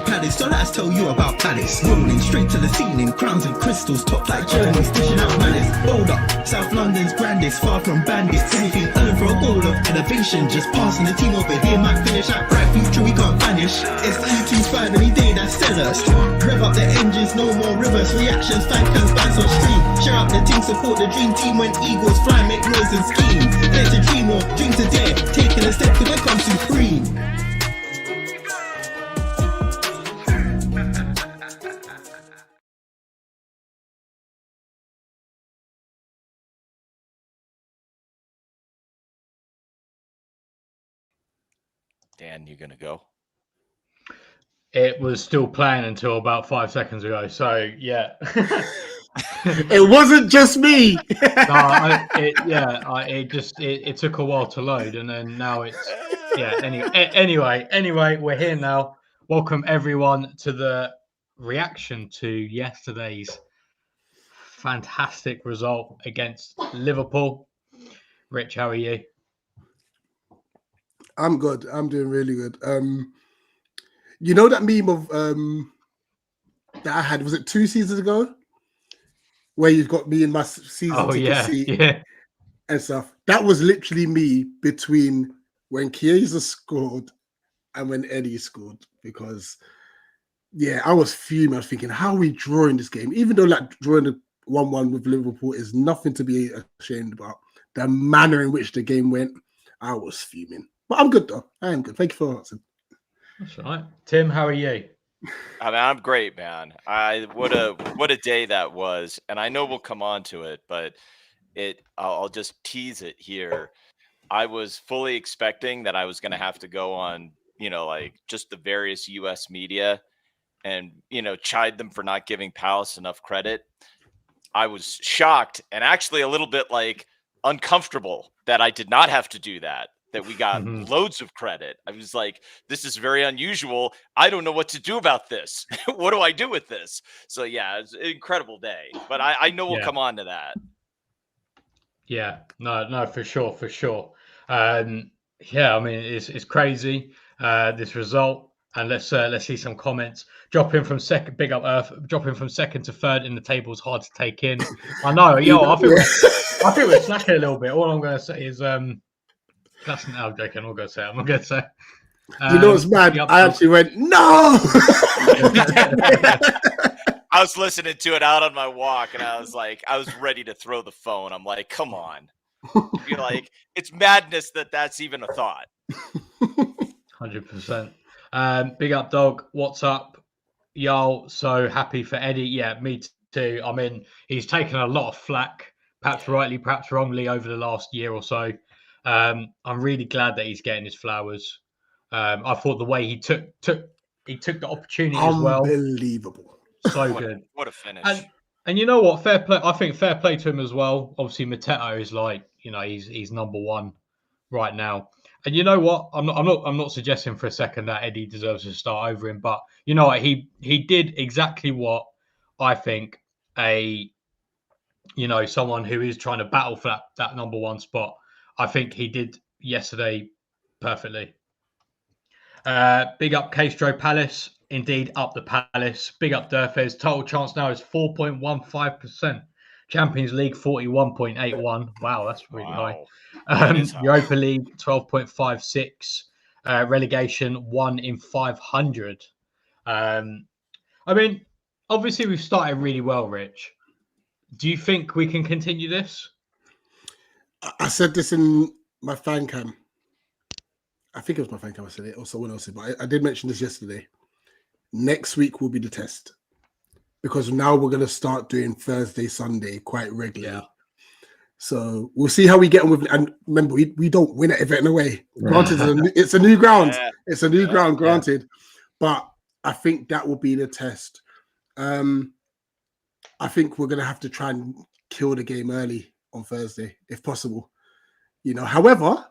palace. So let's tell you about Palace. Rolling straight to the ceiling, crowns and crystals, top like journeys, dishing out malice. Hold up, South London's grandest, far from bandits. Anything earning for a goal of innovation, just passing the team over here might finish out bright future we can't vanish. It's E25 any day that says us. Rev up the engines, no more reverse reactions. Fan cans bands on stream. Share up the team, support the dream team when eagles fly, make noise and scheme. Dare to dream or dream to dare, taking a step to become supreme. Dan, you gonna go? It was still playing until about 5 seconds ago. So yeah, It wasn't just me. it took a while to load, and then now it's Anyway, we're here now. Welcome everyone to the reaction to yesterday's fantastic result against Liverpool. Rich, how are you? I'm good. I'm doing really good. You know that meme of that I had, was it 2 seasons ago? Where you've got me in my season ticket seat and stuff. That was literally me between when Chiesa scored and when Eddie scored. Because I was fuming. I was thinking, how are we drawing this game? Even though like drawing the 1-1 with Liverpool is nothing to be ashamed about. The manner in which the game went, I was fuming. But I'm good though. I am good. Thank you for asking. That's all right. Tim, how are you? I mean, I'm great, man. What a day that was, and I know we'll come on to it, but I'll just tease it here. I was fully expecting that I was going to have to go on, like just the various U.S. media and chide them for not giving Palace enough credit. I was shocked and actually a little bit like uncomfortable that I did not have to do that. That we got loads of credit. I was like, this is very unusual. I don't know what to do about this. What do I do with this? So yeah, it's an incredible day. But I know we'll come on to that. Yeah, no, for sure. I mean, it's crazy this result. And let's see some comments. Dropping from second to third in the table is hard to take in. I know, I think we're slacking a little bit. All I'm going to say is that's no, I'm joking. I'm not going to say. I'm not going to say. You know what's mad? I actually went, no! I was listening to it out on my walk, and I was ready to throw the phone. I'm like, come on. You're like, it's madness that's even a thought. 100%. Big up, dog. What's up? Yo, so happy for Eddie. Yeah, me too. I mean, he's taken a lot of flack, perhaps rightly, perhaps wrongly, over the last year or so. I'm really glad that he's getting his flowers. I thought the way he took the opportunity as well. Unbelievable. So good. What a finish. And you know what? Fair play. I think fair play to him as well. Obviously, Mateta is like, he's number one right now. And you know what? I'm not suggesting for a second that Eddie deserves to start over him, but you know what? He did exactly what I think someone who is trying to battle for that number one spot. I think he did yesterday perfectly. Big up Castro Palace. Indeed, up the Palace. Big up Durfez. Total chance now is 4.15%. Champions League 41.81. Wow, that's really high. Europa League 12.56. Relegation 1 in 500. I mean, obviously we've started really well, Rich. Do you think we can continue this? I said this in my fan cam. I think it was my fan cam. I said it, or someone else said, but I did mention this yesterday. Next week will be the test because now we're going to start doing Thursday, Sunday quite regularly. Yeah. So we'll see how we get on with. And remember, we don't win at Everton away. Granted, it's a new ground. It's a new ground, granted. But I think that will be the test. I think we're going to have to try and kill the game early on Thursday, if possible. However,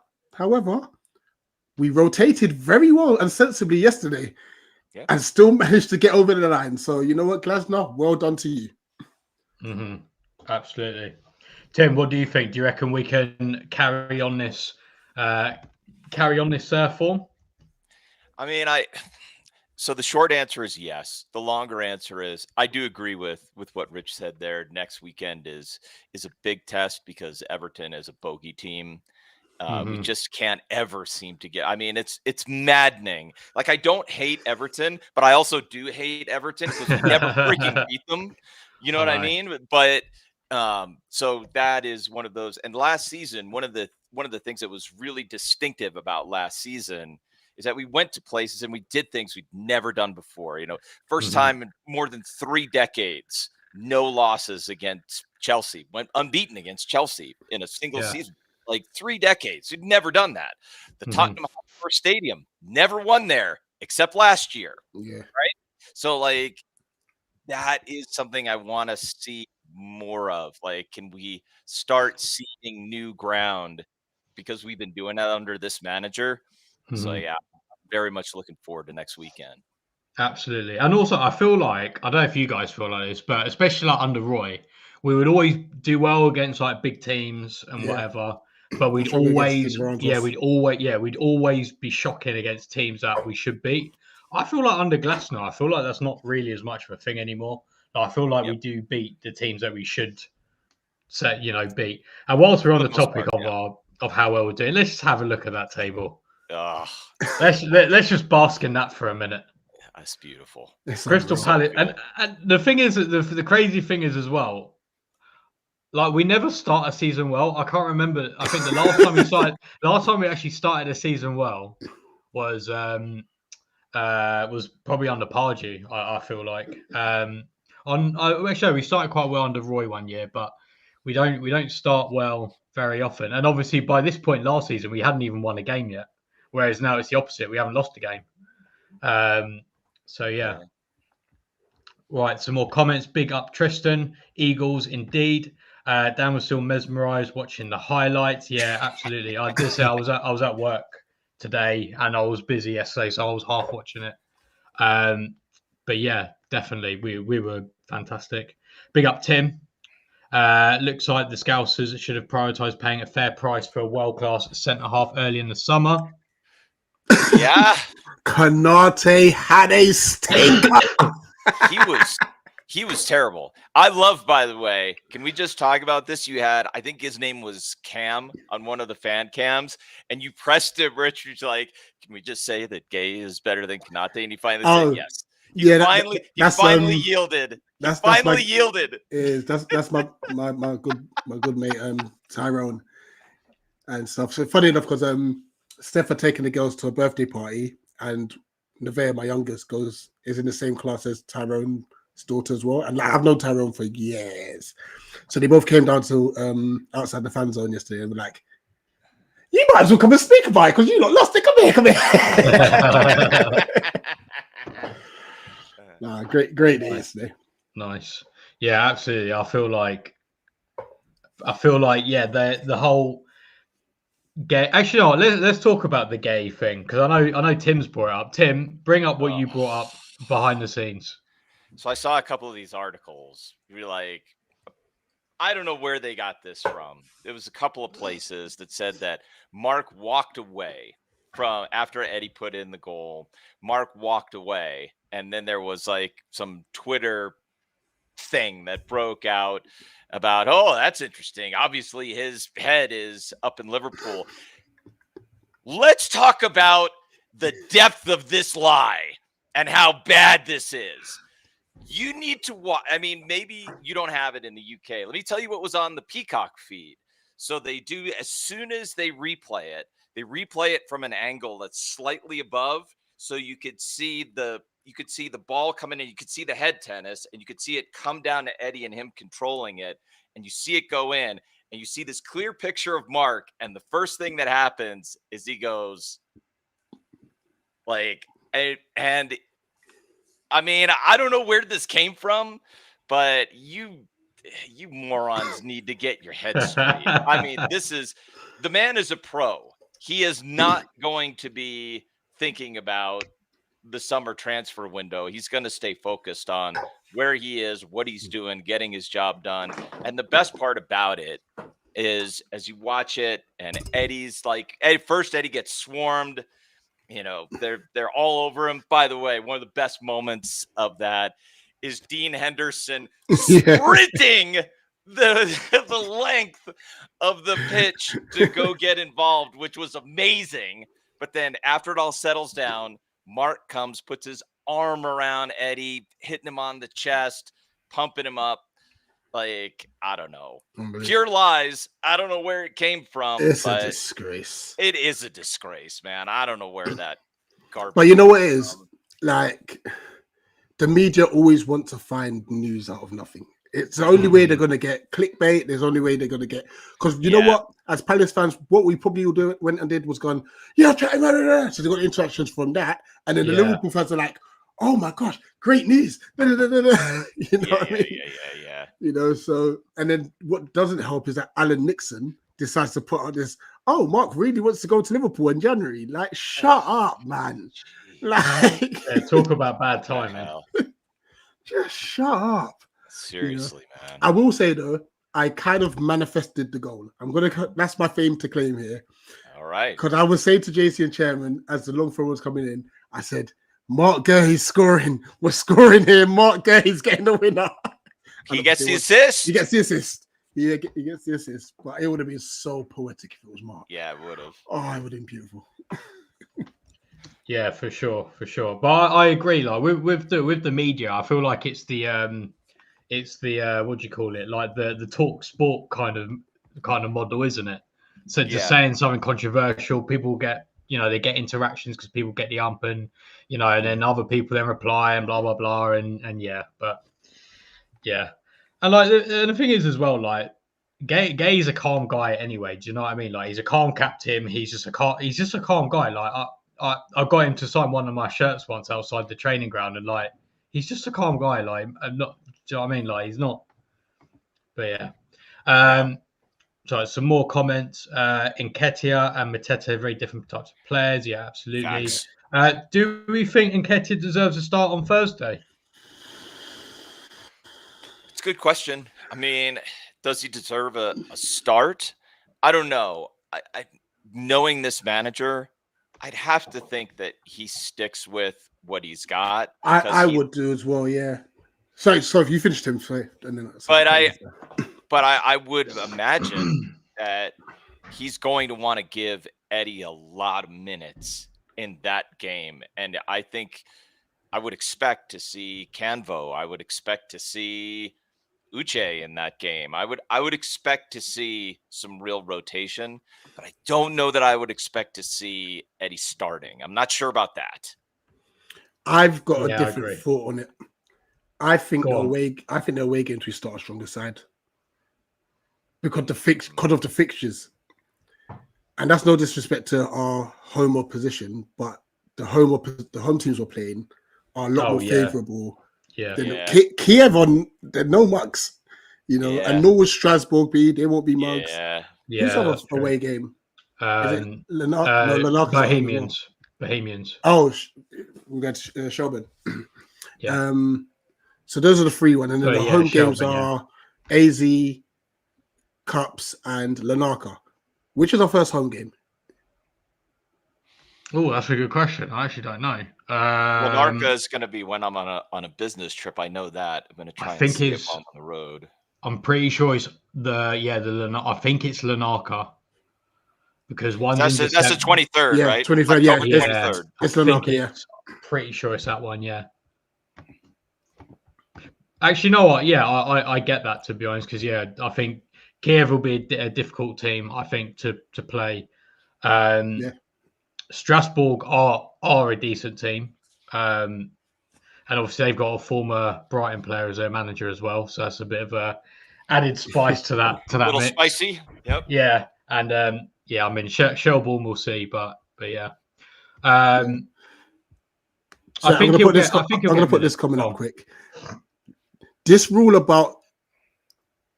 we rotated very well and sensibly yesterday and still managed to get over the line. So you know what, Glasner, well done to you. Mm-hmm. Absolutely. Tim, what do you think? Do you reckon we can carry on this form? I mean, So the short answer is yes. The longer answer is I do agree with what Rich said there. Next weekend is a big test because Everton is a bogey team. We just can't ever seem to get. I mean, it's maddening. Like, I don't hate Everton, but I also do hate Everton because we never freaking beat them. You know what I mean? But so that is one of those. And last season, one of the things that was really distinctive about last season is that we went to places and we did things we'd never done before. You know, first time in more than 3 decades, no losses against Chelsea. Went unbeaten against Chelsea in a single season. Like 3 decades. We've never done that. The Tottenham Hotspur Stadium, never won there except last year. Yeah. Right. So, like, that is something I want to see more of. Like, can we start seeing new ground because we've been doing that under this manager? So, yeah, very much looking forward to next weekend. Absolutely. And also, I feel like, I don't know if you guys feel like this, but especially like under Roy, we would always do well against like big teams and whatever. But we'd always, we'd always be shocking against teams that we should beat. I feel like under Glasner, I feel like that's not really as much of a thing anymore. I feel like we do beat the teams that we should beat. And whilst we're on the topic of how well we're doing, let's just have a look at that table. Let's just bask in that for a minute. That's beautiful. Crystal Palace, and the thing is, the crazy thing is as well, like, we never start a season well. I can't remember. I think the last time we actually started a season well was probably under Pardew. I feel like actually we started quite well under Roy one year, but we don't start well very often. And obviously by this point last season we hadn't even won a game yet, whereas now it's the opposite. We haven't lost a game. So yeah. Right, some more comments. Big up Tristan. Eagles indeed. Dan was still mesmerized watching the highlights. Yeah, absolutely. I did say I was at work today and I was busy yesterday, so I was half watching it. But yeah, definitely we were fantastic. Big up Tim. Looks like the Scousers should have prioritized paying a fair price for a world-class centre half early in the summer. Yeah. Konate had a stinker. He was terrible. I love, by the way, can we just talk about this? You had, I think his name was Cam on one of the fan cams, and you pressed it, Richard's like, can we just say that Guehi is better than Konate? And he finally said yes. He finally yielded. That's my good mate Tyrone and stuff. So funny enough, because Steph had taken the girls to a birthday party, and Nevaeh, my youngest, is in the same class as Tyrone's daughter as well. And I've known Tyrone for years. So they both came down to outside the fan zone yesterday and were like, you might as well come and speak about it because you lot lost it. Come here. Great day yesterday. Nice. Yeah, absolutely. I feel like the whole Guehi. Actually, no, let's talk about the Guehi thing, because I know Tim's brought it up. Tim, bring up what you brought up behind the scenes. So I saw a couple of these articles. You're like, I don't know where they got this from. There was a couple of places that said that Mark walked away from after Eddie put in the goal. Mark walked away, and then there was like some Twitter thing that broke out about, oh, that's interesting. Obviously, his head is up in Liverpool. Let's talk about the depth of this lie and how bad this is. You need to watch. I mean, maybe you don't have it in the UK. Let me tell you what was on the Peacock feed. So they do, as soon as they replay it from an angle that's slightly above, so you could see the ball coming in, you could see the head tennis, and you could see it come down to Eddie and him controlling it, and you see it go in, and you see this clear picture of Mark, and the first thing that happens is he goes like, and I mean, I don't know where this came from, but you morons need to get your head straight. I mean, the man is a pro. He is not going to be thinking about the summer transfer window. He's going to stay focused on where he is, what he's doing, getting his job done. And the best part about it is, as you watch it, and Eddie's like, first Eddie gets swarmed, You know, they're all over him. By the way, one of the best moments of that is Dean Henderson sprinting the length of the pitch to go get involved, which was amazing. But then after it all settles down, Mark comes, puts his arm around Eddie, hitting him on the chest, pumping him up. Like, I don't know. Pure lies. I don't know where it came from. It's but a disgrace. It is a disgrace, man. I don't know where that garbage. But you know what it is? Like, the media always want to find news out of nothing. It's the only way they're going to get clickbait. There's the only way they're going to get... Because you know what? As Palace fans, what we probably went and did was gone, so they got interactions from that. And then the Liverpool fans are like, oh my gosh, great news. You know what I mean? Yeah. You know, so... And then what doesn't help is that Alan Nixon decides to put out this, oh, Mark really wants to go to Liverpool in January. Like, shut up, man. Like... talk about bad timing. Just shut up. Seriously, man. I will say though, I kind of manifested the goal. That's my fame to claim here. All right. Because I was saying to JC and Chairman as the long throw was coming in, I said, Mark Guehi's scoring. We're scoring here. Mark Guehi's getting the winner. He gets the assist. He gets the assist. He gets the assist. But it would have been so poetic if it was Mark. Yeah, it would have. Oh, it would have been beautiful. Yeah, for sure. But I agree. Like with the media, I feel like it's the what do you call it? Like the talk sport kind of model, isn't it? So just saying something controversial, people get, they get interactions because people get the ump, and and then other people then reply and blah blah blah, and and like the thing is as well, like Guehi's a calm guy anyway. Do you know what I mean? Like he's a calm captain. He's just a calm guy. Like I got him to sign one of my shirts once outside the training ground, and like he's just a calm guy. Like I'm not. Do you know what I mean? Like he's not. But yeah. So some more comments. NKETIAH and Mateta, very different types of players. Yeah, absolutely. Do we think NKETIAH deserves a start on Thursday? It's a good question. I mean, does he deserve a start? I don't know. I knowing this manager, I'd have to think that he sticks with what he's got. I would do as well, yeah. Sorry, if you finished him, sorry. But I would imagine that he's going to want to give Eddie a lot of minutes in that game. And I think I would expect to see Canvo. I would expect to see Uche in that game. I would expect to see some real rotation, but I don't know that I would expect to see Eddie starting. I'm not sure about that. I've got a different thought on it. I think the away game to start a stronger side because of the fixtures, and that's no disrespect to our home opposition, but the home teams we're playing are a lot more favourable. Kiev they're no mugs, and nor will Strasbourg be. They won't be mugs. Who's our away game? Bohemians. Oh, we got Shelburne. So those are the 3 ones, and then the home games are AZ, Cups, and Lanarka. Which is our first home game? Oh, that's a good question. I actually don't know. Lanarka is going to be when I'm on a business trip. I know that. I'm going to try and see if I'm on the road. I'm pretty sure it's I think it's Lanarka. Because that's the 23rd, right? 23rd, yeah. 23rd. It's Lanarka, yeah. Pretty sure it's that one, yeah. Actually, you know what? Yeah, I get that, to be honest, because I think Kiev will be a difficult team, I think, to play. Strasbourg are a decent team, and obviously they've got a former Brighton player as their manager as well, so that's a bit of a added spice to that. A little mix. Spicy, yep. Yeah, and I mean Shelbourne we'll see, but yeah. So I'm going to put this comment up quick. This rule about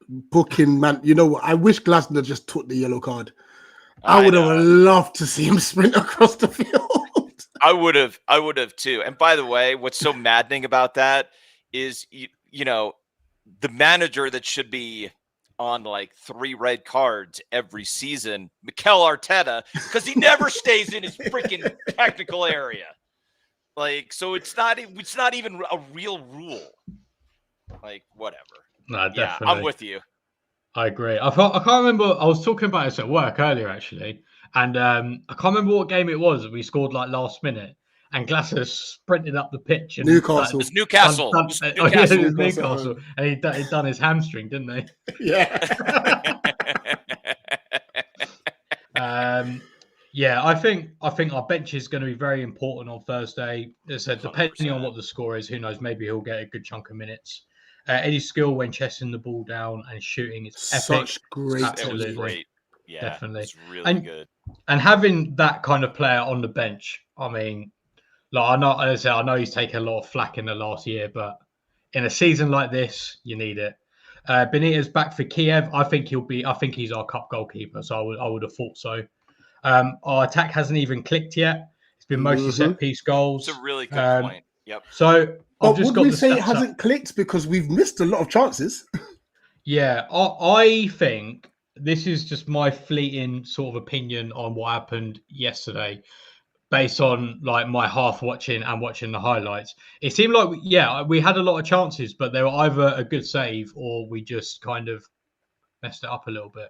booking, man, you know what? I wish Glasner just took the yellow card. I would have loved to see him sprint across the field. I would have too. And by the way, what's so maddening about that is, the manager that should be on like 3 red cards every season, Mikel Arteta, because he never stays in his freaking technical area. Like, so it's not even a real rule. Like, whatever. No, Yeah, definitely. I'm with you. I agree. I can't remember. I was talking about this at work earlier, actually, and I can't remember what game it was. We scored like last minute, and Glasser sprinted up the pitch and Newcastle. It's Newcastle. Oh, yeah, it was Newcastle. Newcastle, and he'd done his hamstring, didn't he? Yeah. Yeah, I think our bench is going to be very important on Thursday. As I said, depending on 100%. what the score is, who knows? Maybe he'll get a good chunk of minutes. Eddie's skill when chesting the ball down and shooting is epic. Such great. Absolutely. It was great. Yeah, Definitely. It's really good. And having that kind of player on the bench, I mean, like I know he's taken a lot of flack in the last year, but in a season like this, you need it. Benitez back for Kiev. I think he's our cup goalkeeper. So I would have thought so. Our attack hasn't even clicked yet. It's been mostly set piece goals. It's a really good point. Yep. So But would we say it hasn't clicked because we've missed a lot of chances? Yeah, I think this is just my fleeting sort of opinion on what happened yesterday, based on like my half watching and watching the highlights. It seemed like we had a lot of chances, but they were either a good save or we just kind of messed it up a little bit.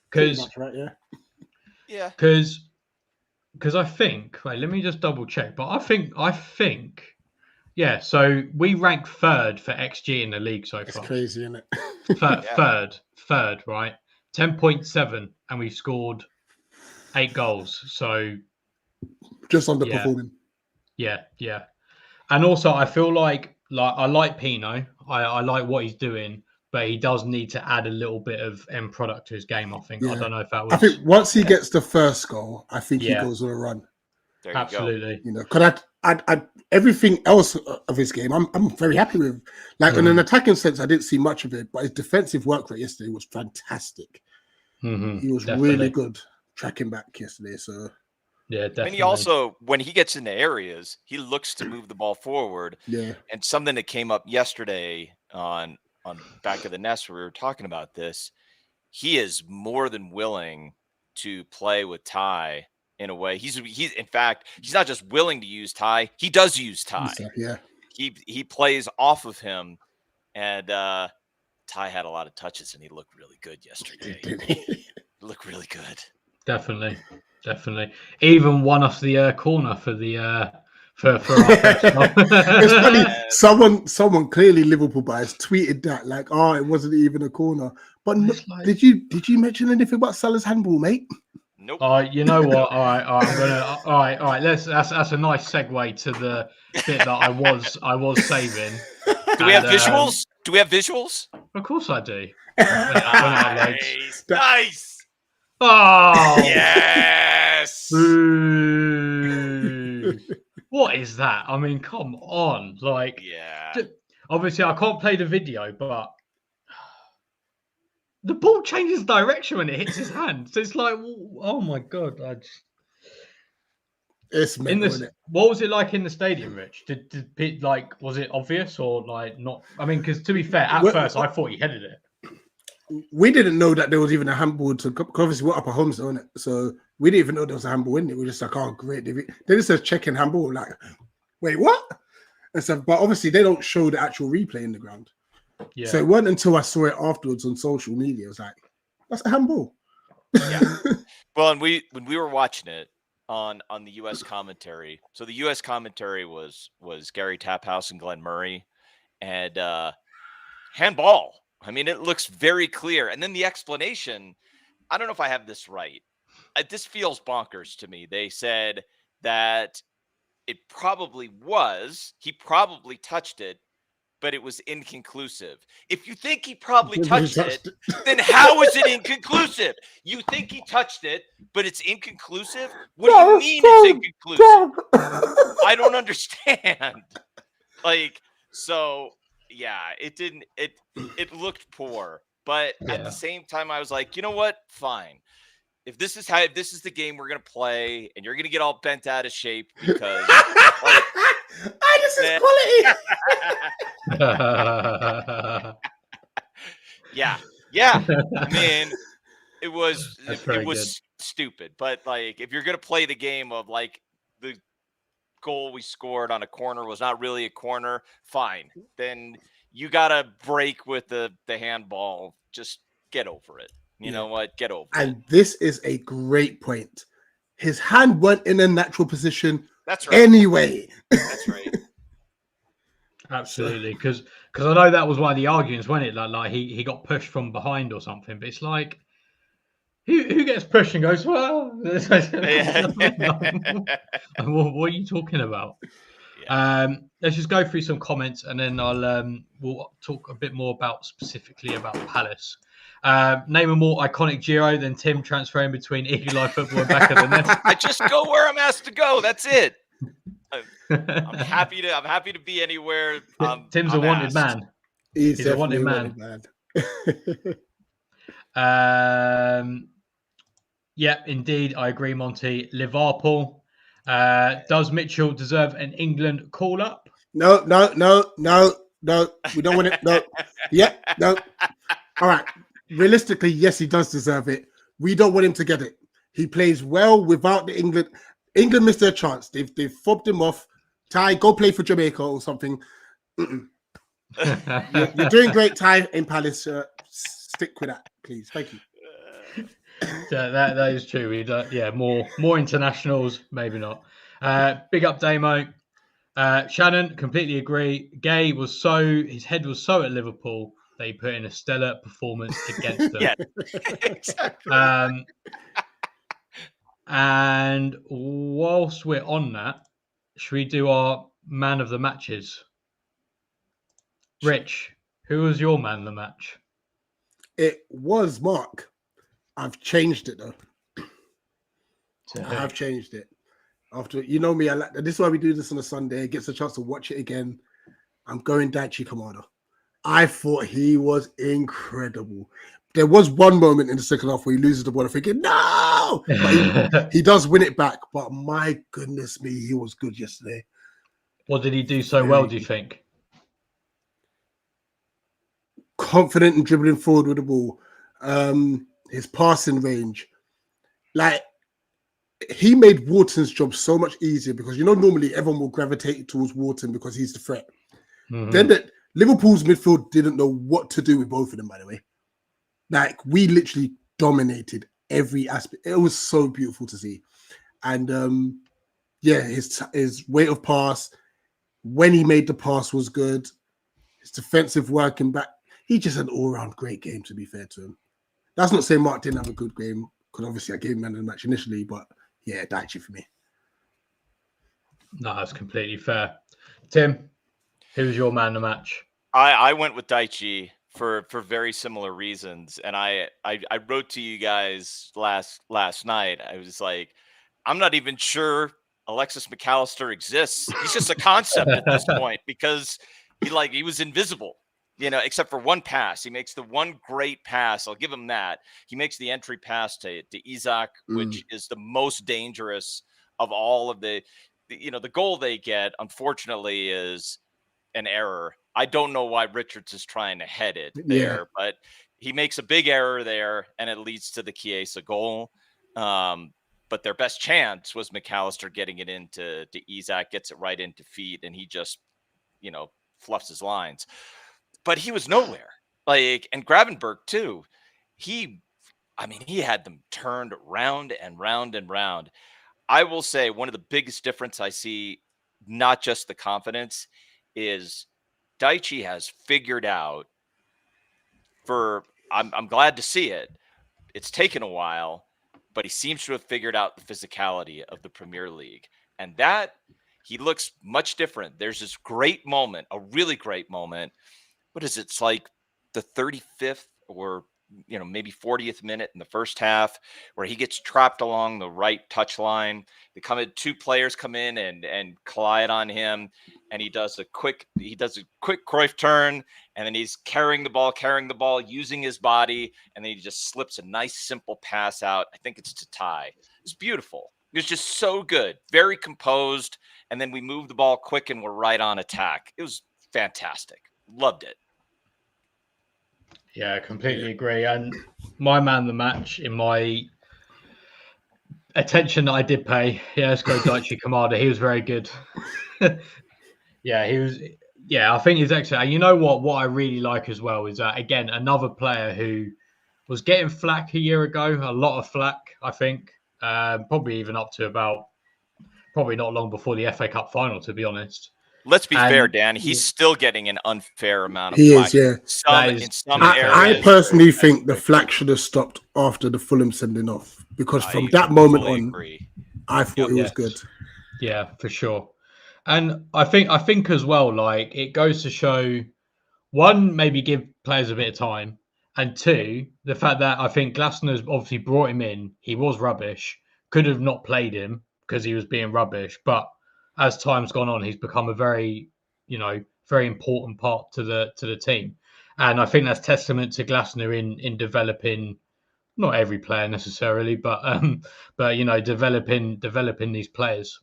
Because right, yeah, because I think, wait, let me just double check. But I think. Yeah, so we rank third for XG in the league so it's far. crazy, isn't it? Third, right? 10.7, and we've scored 8 goals. So Just underperforming. Yeah. And also, I feel like I like Pino. I like what he's doing, but he does need to add a little bit of end product to his game. I think. Yeah. I don't know if that was. I think once he gets the first goal, I think he goes on a run. there you Absolutely. go. You know, because I everything else of his game, I'm very happy with. Like in an attacking sense, I didn't see much of it, but his defensive work rate yesterday was fantastic. He was really good tracking back yesterday. So yeah, definitely. And he also, when he gets into areas, he looks to move the ball forward. Yeah. And something that came up yesterday on Back of the Nest, where we were talking about this, he is more than willing to play with Ty. In a way, he's in fact, he's not just willing to use Ty, he does use Ty. Yeah. He plays off of him, and Ty had a lot of touches, and he looked really good yesterday. He looked really good. Definitely. Even won us the corner for the for our first goal. It's funny. Someone clearly Liverpool bias tweeted that like, oh, it wasn't even a corner. But no, like... did you mention anything about Salah's handball, mate? Nope. You know what? All right. I'm gonna. All right. That's a nice segue to the bit that I was saving. Do we have visuals? Do we have visuals? Of course I do. Nice. Oh yes. Boo. What is that? I mean, come on. Like, yeah. Obviously, I can't play the video, but the ball changes direction when it hits his hand. So it's like, oh my god! It's mental, what was it like in the stadium, Rich? Did like, was it obvious or like not? I mean, because to be fair, at first I thought he headed it. We didn't know that there was even a handball to obviously we're up at home, so so we didn't even know there was a handball in it. We were just like, oh great. Then it says checking handball, like, wait, what? And so, but obviously they don't show the actual replay in the ground. Yeah. So it wasn't until I saw it afterwards on social media, I was like, that's a handball. Yeah. Well, and when we were watching it on the US commentary, so the US commentary was Gary Taphouse and Glenn Murray, and handball. I mean, it looks very clear. And then the explanation, I don't know if I have this right. This feels bonkers to me. They said that it probably was, he probably touched it, but it was inconclusive. If you think he probably touched it, then how is it inconclusive? You think he touched it, but it's inconclusive? What do you mean it's inconclusive? I don't understand. Like, so... yeah, it didn't. It looked poor, but at the same time, I was like, you know what? Fine. If this is the game we're gonna play, and you're gonna get all bent out of shape because this is quality. Yeah, Yeah, I mean, it was That's it, very it was stupid, but like if you're gonna play the game of like the goal we scored on a corner was not really a corner, fine. Then you gotta break with the handball. Just get over it. You Yeah. know what? Get over it. And this is a great point. His hand went in a natural position That's right. anyway. That's right. Absolutely, because I know that was one of the arguments, wasn't it? Like he got pushed from behind or something. But it's like who gets pushed and goes, well, Yeah. what are you talking about? Yeah. Let's just go through some comments and then we'll talk a bit more specifically about Palace. Name a more iconic Giro than Tim transferring between Eagle Eye Football and back of the net. I just go where I'm asked to go. That's it. I'm happy to be anywhere. Tim's I'm a wanted asked. man. He's a wanted definitely man. Yeah, indeed, I agree, Monty. Liverpool. Does Mitchell deserve an England call up? No. We don't want it. No. Yeah, no. All right. Realistically, yes, he does deserve it. We don't want him to get it. He plays well without the England. England missed their chance. They've fobbed him off. Ty, go play for Jamaica or something. You're doing great, Ty, in Palace. Stick with that, please. Thank you. Yeah, that is true. We don't, yeah, more internationals, maybe not. Big up Damo. Shannon, completely agree. Guehi was his head was so at Liverpool that he put in a stellar performance against them. Yeah, exactly. And whilst we're on that, should we do our man of the matches? Rich, who was your man of the match? It was Mark. I've changed it though. I have changed it. After me, I like this is why we do this on a Sunday. It gets a chance to watch it again. I'm going Daichi Kamada. I thought he was incredible. There was one moment in the second half where he loses the ball. I'm thinking, no, but he does win it back. But my goodness me, he was good yesterday. What did he do so well, do you think? Confident and dribbling forward with the ball. His passing range. Like, he made Wharton's job so much easier because, normally everyone will gravitate towards Wharton because he's the threat. Mm-hmm. Then Liverpool's midfield didn't know what to do with both of them, by the way. Like, we literally dominated every aspect. It was so beautiful to see. And, his weight of pass, when he made the pass was good. His defensive working back. He just had an all-round great game, to be fair to him. That's not saying Mark didn't have a good game, because obviously I gave him man of the match initially, but yeah, Daichi for me. No, that's completely fair. Tim, who's your man of the match? I went with Daichi for very similar reasons, and I wrote to you guys last night. I was like, I'm not even sure Alexis McAllister exists. He's just a concept at this point because he was invisible, except for one pass. He makes the one great pass. I'll give him that. He makes the entry pass to Isak, which is the most dangerous of all of the goal they get, unfortunately, is an error. I don't know why Richards is trying to head it there, but he makes a big error there, and it leads to the Chiesa goal. But their best chance was McAllister getting it into Isak, gets it right into feet, and he just, fluffs his lines. But he was nowhere. And Gravenberg too. He had them turned round and round and round. I will say one of the biggest difference I see, not just the confidence, is Daichi has figured out I'm glad to see it. It's taken a while, but he seems to have figured out the physicality of the Premier League. And that he looks much different. There's this great moment, a really great moment. What is it? It's like the 35th or maybe 40th minute in the first half, where he gets trapped along the right touch line. Two players come in and collide on him, and he does a quick Cruyff turn, and then he's carrying the ball, using his body, and then he just slips a nice simple pass out. I think it's to Ty. It's beautiful. It was just so good, very composed, and then we move the ball quick and we're right on attack. It was fantastic. Loved it. Yeah, I completely agree. And my man of the match, in my attention that I did pay, let's go Daichi Kamada. He was very good. Yeah, he was. Yeah, I think he's excellent. And you know what? What I really like as well is that, again, another player who was getting flack a year ago, a lot of flack, I think. Probably even up to about, probably not long before the FA Cup final, to be honest. Let's be fair, And Dan. He's still getting an unfair amount of He flack. is, yeah. In some I areas. personally think the flack should have stopped after the Fulham sending off, because from that moment on, I thought it was good. Yeah, for sure. And I think as well, like, it goes to show, one, maybe give players a bit of time, and two, the fact that I think Glasner's obviously brought him in. He was rubbish, could have not played him because he was being rubbish. But as time's gone on, he's become a very, very important part to the team. And I think that's testament to Glasner in developing, not every player necessarily, but developing these players.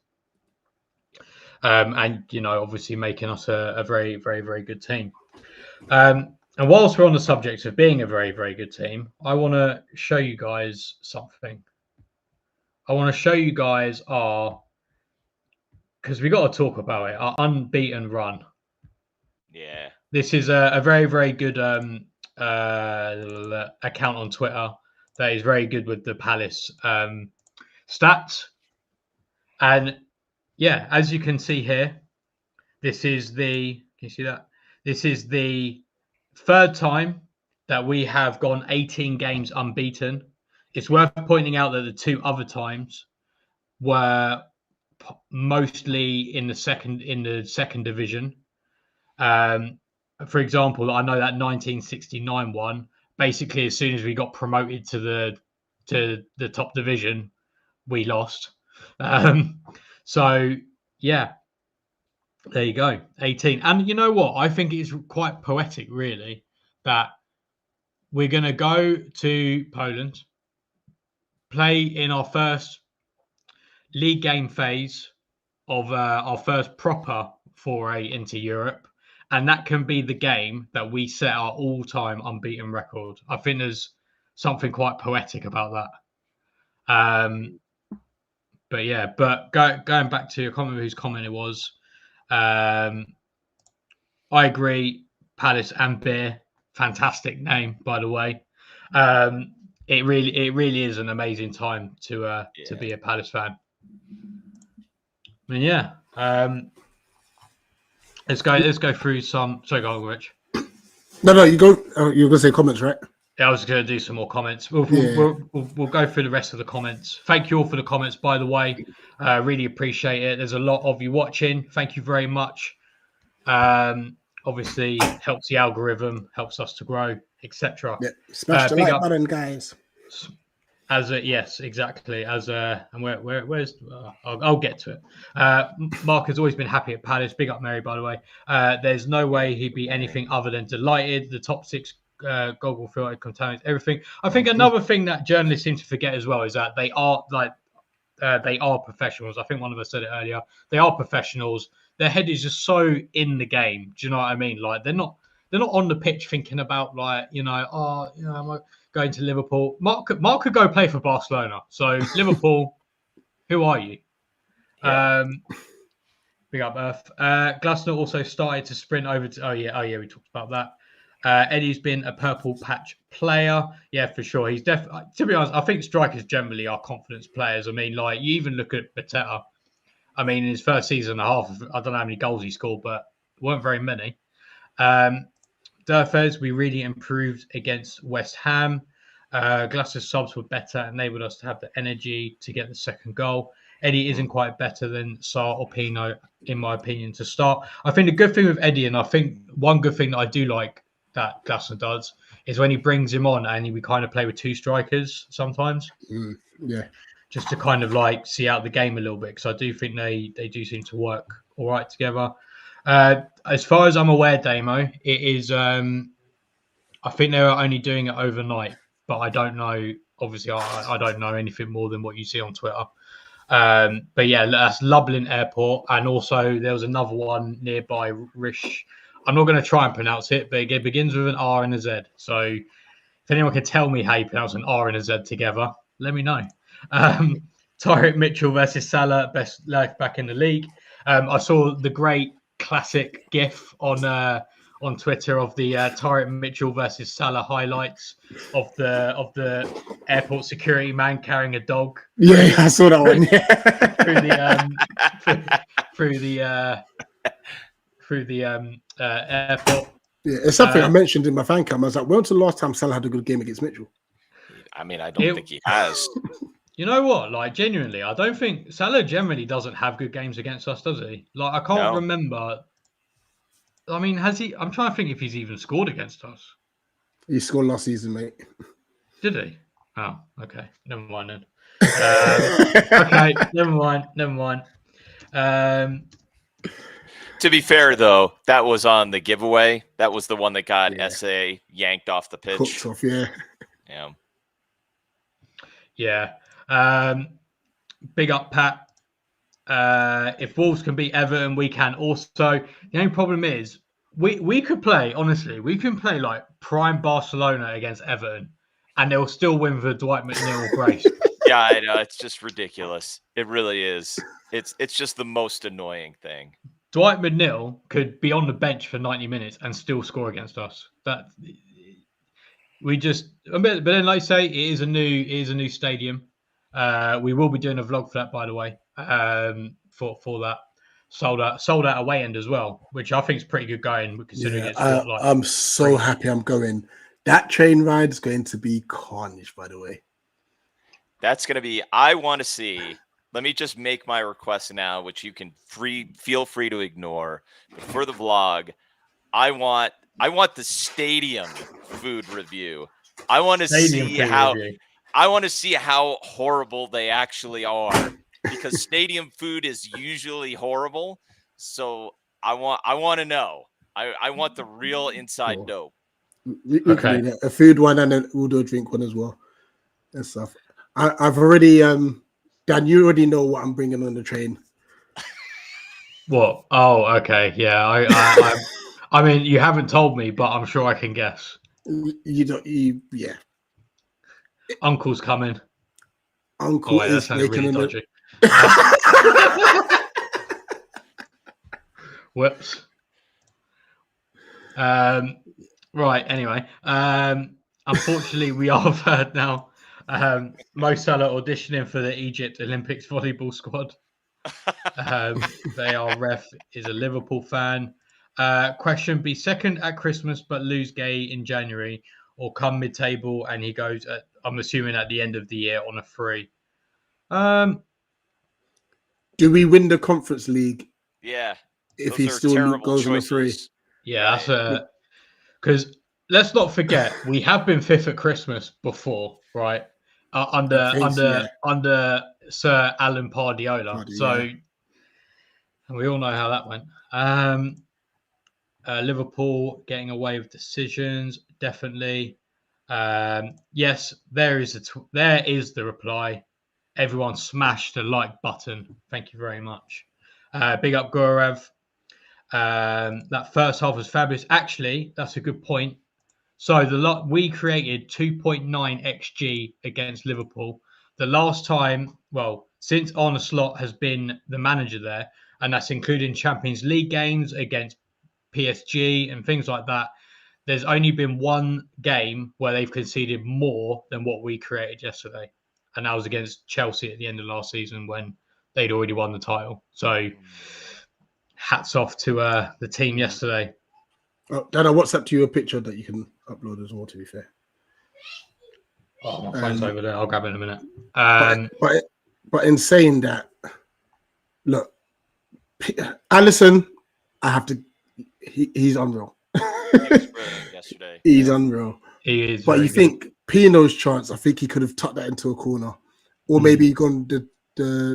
And obviously making us a very, very, very good team. And whilst we're on the subject of being a very, very good team, I want to show you guys something. I want to show you guys because we got to talk about it, our unbeaten run. Yeah. This is a very, very good account on Twitter that is very good with the Palace stats. And yeah, as you can see here, this is can you see that? This is the third time that we have gone 18 games unbeaten. It's worth pointing out that the two other times were mostly in the second division. For example, I know that 1969 one. Basically, as soon as we got promoted to the top division, we lost. So yeah, there you go, 18. And you know what? I think it's quite poetic, really, that we're going to go to Poland, play in our first league game phase of our first proper foray into Europe, and that can be the game that we set our all-time unbeaten record. I think there's something quite poetic about that. But yeah, going back to your comment, whose comment it was, I agree. Palace and Beer, fantastic name, by the way. It really is an amazing time to be a Palace fan. And yeah, let's go through some. Sorry, go on, Rich. No, you go. You're gonna say comments, right? Yeah, I was going to do some more comments. We'll go through the rest of the comments. Thank you all for the comments, by the way. Really appreciate it. There's a lot of you watching. Thank you very much. Obviously, helps the algorithm, helps us to grow, etc. Yeah, smash the like button, guys. Yes, exactly. And where's I'll get to it. Mark has always been happy at Palace. Big up, Mary, by the way. There's no way he'd be anything other than delighted. The top six goggle filtered contaminates everything. I think another thing that journalists seem to forget as well is that they are professionals. I think one of us said it earlier. They are professionals. Their head is just so in the game. Do you know what I mean? Like they're not on the pitch thinking about am I going to Liverpool? Mark could go play for Barcelona. So Liverpool, who are you? Yeah. Big up, Earth. Glasner also started to sprint over to. Oh yeah, we talked about that. Eddie's been a purple patch player. Yeah, for sure. He's definitely. To be honest, I think strikers generally are confidence players. I mean, like you even look at Bateta. I mean, in his first season and a half, I don't know how many goals he scored, but weren't very many. Durfez, we really improved against West Ham. Glasser's subs were better, enabled us to have the energy to get the second goal. Eddie isn't quite better than Sarr or Pino, in my opinion, to start. I think the good thing with Eddie, and I think one good thing that I do like that Glasner does, is when he brings him on and we kind of play with two strikers sometimes. Yeah. Just to kind of like see out the game a little bit, because I do think they do seem to work all right together. As far as I'm aware, Damo, it is. I think they are only doing it overnight, but I don't know. Obviously, I don't know anything more than what you see on Twitter. But yeah, that's Lublin Airport, and also there was another one nearby, Rish. I'm not going to try and pronounce it, but it begins with an R and a Z. So if anyone can tell me how you pronounce an R and a Z together, let me know. Tyreek Mitchell versus Salah, best left back in the league. I saw the great classic GIF on Twitter of the Tyreek Mitchell versus Salah highlights of the airport security man carrying a dog. Yeah, I saw that one. Yeah. through the airport. Yeah, it's something I mentioned in my fan cam. I was like, when was the last time Salah had a good game against Mitchell? I mean, I don't think he has. You know what? Like, genuinely, I don't think Salah generally doesn't have good games against us, does he? Like, I can't remember. I mean, has he? I'm trying to think if he's even scored against us. He scored last season, mate. Did he? Oh, okay. Never mind then. Okay, never mind. To be fair, though, that was on the giveaway. That was the one that got SA yanked off the pitch. Cooked off, yeah. Yeah. Big up, Pat. If Wolves can beat Everton, we can also. The only problem is we could play, honestly, we can play like prime Barcelona against Everton and they'll still win for Dwight McNeil brace. Yeah, I know. It's just ridiculous. It really is. It's just the most annoying thing. Dwight McNeil could be on the bench for 90 minutes and still score against us. But then, like I say, it is a new stadium. We will be doing a vlog for that, by the way. For that sold out away end as well, which I think is pretty good going considering it's like. I'm so happy I'm going. That train ride is going to be carnage, by the way. That's going to be. I want to see. Let me just make my request now, which you can feel free to ignore. But for the vlog, I want the stadium food review. I want to see how horrible they actually are, because stadium food is usually horrible. So I want to know. I want the real inside dope. We can do that. A food one, and then we'll do a drink one as well. And stuff. I've already Dan, you already know what I'm bringing on the train. What? Oh, okay. Yeah. I mean, you haven't told me, but I'm sure I can guess. Yeah. Uncle's coming. Uncle is really dodgy. Whoops. Right. Anyway, unfortunately, we are heard now. Mo Salah auditioning for the Egypt Olympics volleyball squad. Ref is a Liverpool fan. Question: be second at Christmas but lose Guehi in January, or come mid-table and he goes I'm assuming at the end of the year on a free. Do we win the Conference League? Yeah. If he still goes on a free. Yeah, that's because let's not forget we have been fifth at Christmas before, right? Under Sir Alan Pardiola. And we all know how that went. Liverpool getting away with decisions, definitely. Yes, there is the reply. Everyone smash the like button. Thank you very much. Big up Gorev. That first half was fabulous. Actually, that's a good point. So we created 2.9 XG against Liverpool. The last time, since Arne Slot has been the manager there, and that's including Champions League games against PSG and things like that, there's only been one game where they've conceded more than what we created yesterday. And that was against Chelsea at the end of last season when they'd already won the title. So hats off to the team yesterday. Oh, Dan, I WhatsApped you a picture that you can upload as well, to be fair. Oh, my phone's over there. I'll grab it in a minute. But in saying that, look, Alisson, I have to. He's unreal. He was brilliant yesterday. He's unreal. He is. But you think Pino's chance? I think he could have tucked that into a corner, or maybe gone the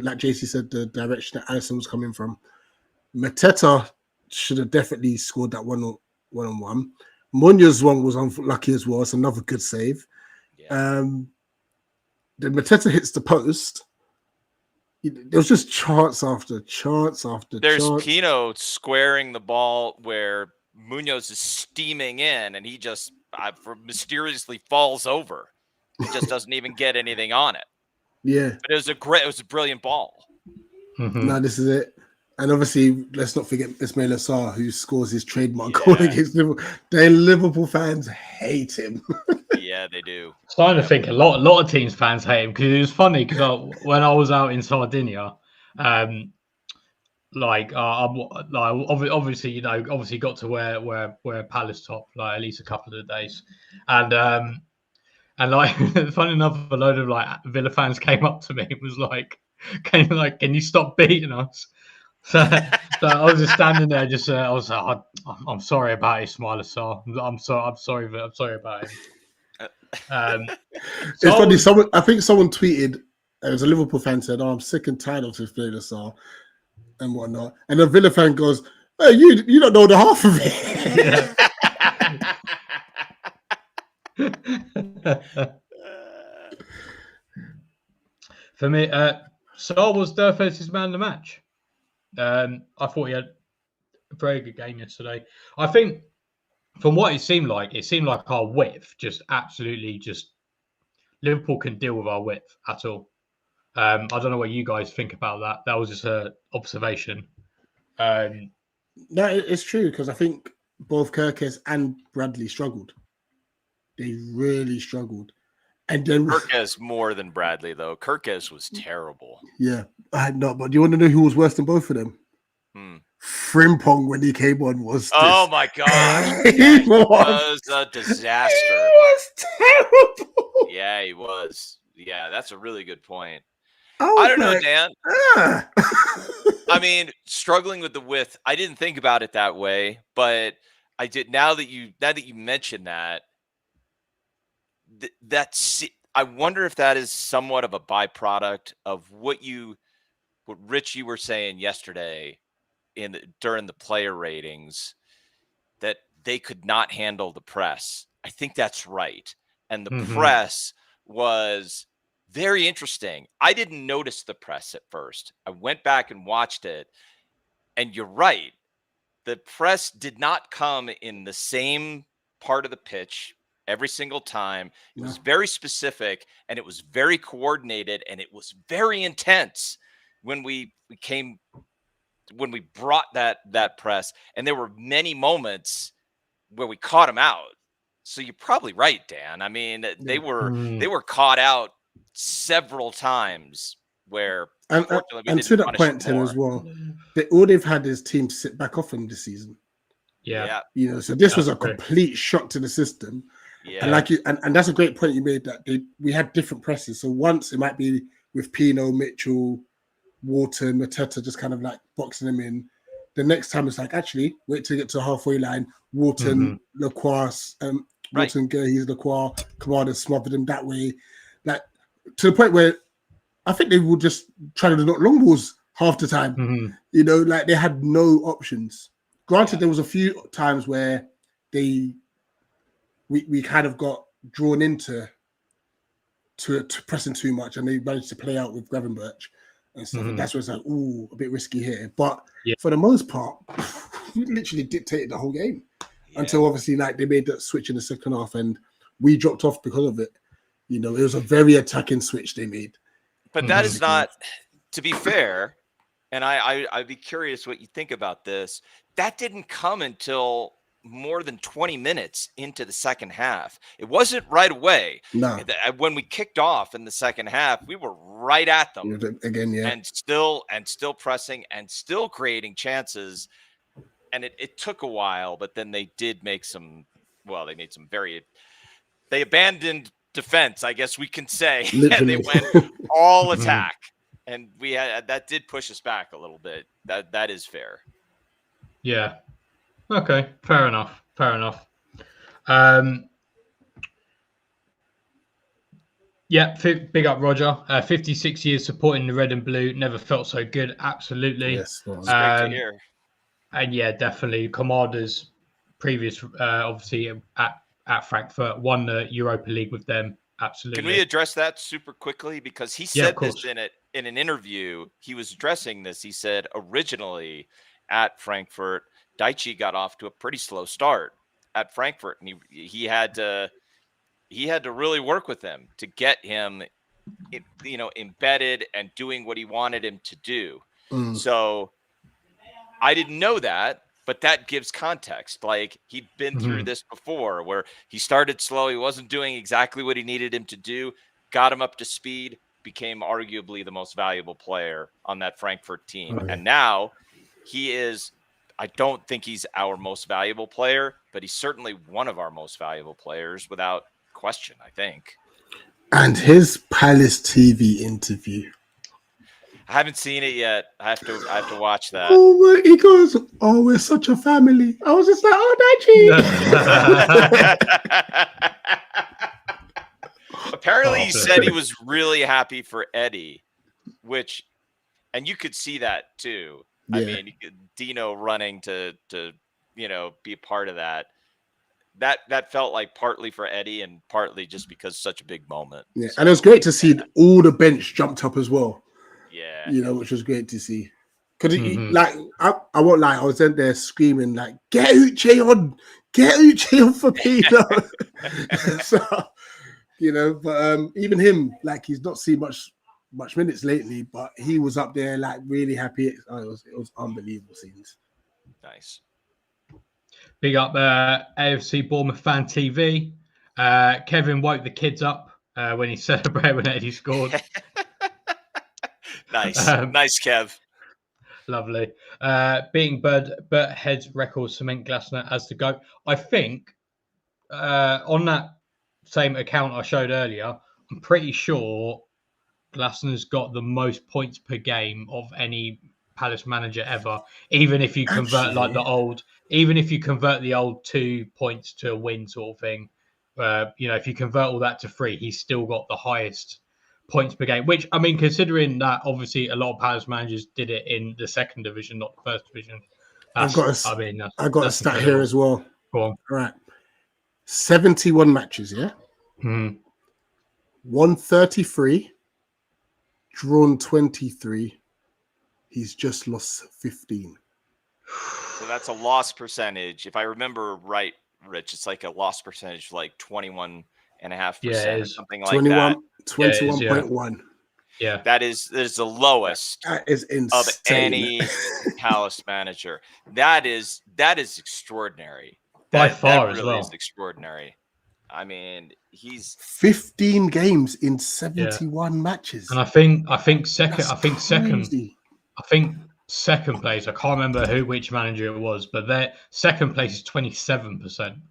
like JC said, the direction that Alisson was coming from. Mateta should have definitely scored that one-on-one. Munya's one was unlucky as well. It's another good save. Yeah. The Mateta hits the post. There was just chance after chance after There's chance. Pino squaring the ball where Munoz is steaming in, and he just mysteriously falls over. He just doesn't even get anything on it. Yeah. But it was a brilliant ball. No, this is it. And obviously, let's not forget Ismail Assar, who scores his trademark goal against Liverpool. The Liverpool fans hate him. Yeah, they do. Starting to think a lot of teams fans hate him, because it was funny because when I was out in Sardinia, obviously got to wear Palace top like at least a couple of days, and like funny enough, a load of like Villa fans came up to me and was like, can you stop beating us? So I was just standing there, I was like, I'm sorry about Ismail Assar. I'm sorry about him. It's funny. I think someone tweeted. There was a Liverpool fan said, "Oh, I'm sick and tired of Ismail Assar and whatnot." And a Villa fan goes, "Hey, you don't know the half of it." For me, Saar was Durfez's man of the match. I thought he had a very good game yesterday. I think from what it seemed like our width just absolutely just Liverpool can deal with our width at all. I don't know what you guys think about that. That was just an observation. No, it's true, because I think both Kirkes and Bradley struggled. They really struggled. And then Kirkes more than Bradley, though. Kirkes was terrible. Yeah, I know. But do you want to know who was worse than both of them? Frimpong, when he came on, was oh my god, he was a disaster. He was terrible. Yeah, he was. Yeah, that's a really good point. I don't know, Dan. I mean, struggling with the width, I didn't think about it that way, but I did. Now that you mentioned that, I wonder if that is somewhat of a byproduct of what Rich, you were saying yesterday during the player ratings, that they could not handle the press. I think that's right. And the press was very interesting. I didn't notice the press at first. I went back and watched it, and you're right. The press did not come in the same part of the pitch every single time. It was very specific, and it was very coordinated, and it was very intense when we brought that press. And there were many moments where we caught them out. So you're probably right, Dan. I mean, they were caught out several times where, and to that point, Tim, as well, all they've had is teams sit back off them this season. Yeah. So this was a complete shock to the system. Yeah. And that's a great point you made, that we had different presses. So once it might be with Pino, Mitchell, Wharton, Mateta just kind of like boxing them in. The next time it's like, actually, wait till you get to the halfway line. Wharton, Lacroix, Wharton, Guehi, Lacroix, Kamada smothered them that way. Like, to the point where I think they would just try to knock long balls half the time. Like they had no options. Granted, there was a few times where we kind of got drawn into pressing too much, and they managed to play out with Gravenberch and stuff. And that's where it's like, ooh, a bit risky here. But for the most part, we literally dictated the whole game until obviously like they made that switch in the second half, and we dropped off because of it. It was a very attacking switch they made. But that is not, to be fair, and I'd be curious what you think about this. That didn't come until more than 20 minutes into the second half. It wasn't right away. No. When we kicked off in the second half, we were right at them again, and still pressing and still creating chances. And it took a while, but then they did make some. Well, they made some they abandoned defense, I guess we can say, and they went all attack, and that did push us back a little bit. That is fair. Yeah. Okay. Fair enough. Yeah. Big up, Roger. 56 years supporting the red and blue. Never felt so good. Absolutely. Yes. It's great to hear. And yeah, definitely. Kamada's previous, obviously at Frankfurt, won the Europa League with them. Absolutely. Can we address that super quickly? Because he said this in an interview. He was addressing this. He said originally at Frankfurt, Daichi got off to a pretty slow start at Frankfurt, and he had to really work with him to get him, embedded and doing what he wanted him to do. So I didn't know that, but that gives context. Like, he'd been through this before, where he started slow, he wasn't doing exactly what he needed him to do, got him up to speed, became arguably the most valuable player on that Frankfurt team. And now he is, I don't think he's our most valuable player, but he's certainly one of our most valuable players without question, I think. And his Palace TV interview. I haven't seen it yet. I have to watch that. Oh my, he goes, "Oh, we're such a family." I was just like, "Oh, Daichi." Apparently, he said he was really happy for Eddie, and you could see that too. Yeah. I mean, Dino running to be a part of that. That felt like partly for Eddie and partly just because such a big moment. Yeah, so, and it was great to see all the bench jumped up as well. Yeah, which was great to see. Because I won't lie, I was in there screaming like, "Get Uche on for Pino." So, but even him, like, he's not seen much minutes lately, but he was up there like really happy. It was unbelievable scenes. Nice. Big up AFC Bournemouth Fan TV. Kevin woke the kids up when he celebrated when Eddie scored. Nice. Nice, Kev. Lovely. Beating Bert Head's record cement Glasner as the GOAT. I think on that same account I showed earlier, I'm pretty sure Glasner's got the most points per game of any Palace manager ever. Even if you convert even if you convert the old 2 points to a win sort of thing, if you convert all that to 3, he's still got the highest points per game, which, I mean, considering that obviously a lot of Palace managers did it in the second division, not the first division. I've got a stat incredible. Here as well. Go on. All right. 71 matches, yeah? 133, drawn 23. He's just lost 15. So that's a loss percentage. If I remember right, Rich, it's like a loss percentage like 21.5%, or something like that. 21.1. Yeah. That is the lowest that is insane. Of any Palace manager. That is extraordinary. By far that as well. Is extraordinary. I mean, he's 15 games in 71 matches. And I think second place, I can't remember which manager it was, but their second place is 27%.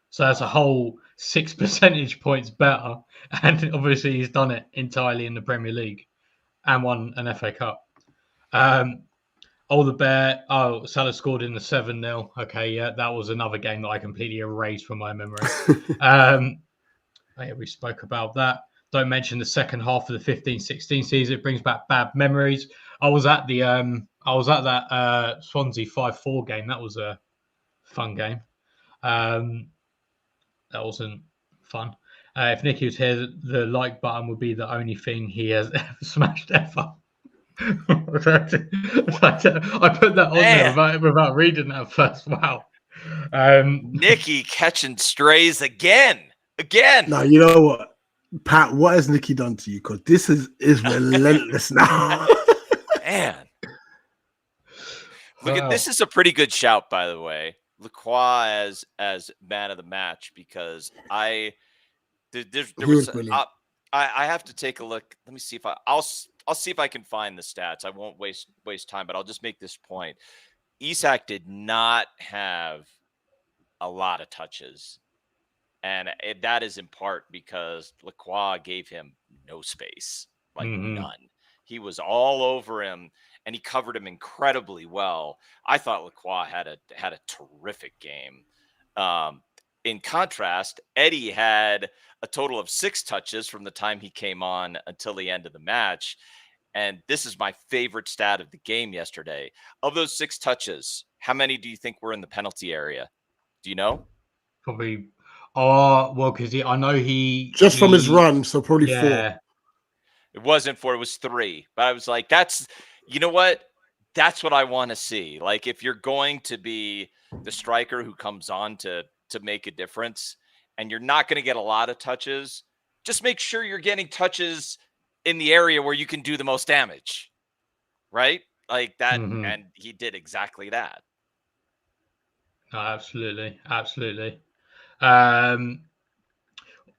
So that's a whole 6 percentage points better. And obviously he's done it entirely in the Premier League and won an FA Cup. Salah scored in the 7-0. Okay, yeah, that was another game that I completely erased from my memory. We spoke about that. Don't mention the second half of the 15-16 season. It brings back bad memories. I was at that Swansea 5-4 game. That was a fun game. That wasn't fun. If Nicky was here, the like button would be the only thing he has ever smashed ever. I put that on there without reading that first. Wow. Nicky catching strays again. Now, you know what, Pat, what has Nicky done to you? Because this is relentless now. Man. Look at this. Is a pretty good shout, by the way. Lacroix as man of the match, because I have to take a look. Let me see if I'll see if I can find the stats. I won't waste time, but I'll just make this point. Isak did not have a lot of touches, and that is in part because Lacroix gave him no space, like none. He was all over him, and he covered him incredibly well. I thought Lacroix had a terrific game. In contrast, Eddie had a total of 6 touches from the time he came on until the end of the match. And this is my favorite stat of the game yesterday. Of those 6 touches, how many do you think were in the penalty area? Do you know? Probably. Because I know from his run, so probably 4. It wasn't 4, it was 3. But I was like, you know what? that's what I want to see. Like, if you're going to be the striker who comes on to make a difference, and you're not going to get a lot of touches, just make sure you're getting touches in the area where you can do the most damage, right? Like that, and he did exactly that. No, absolutely.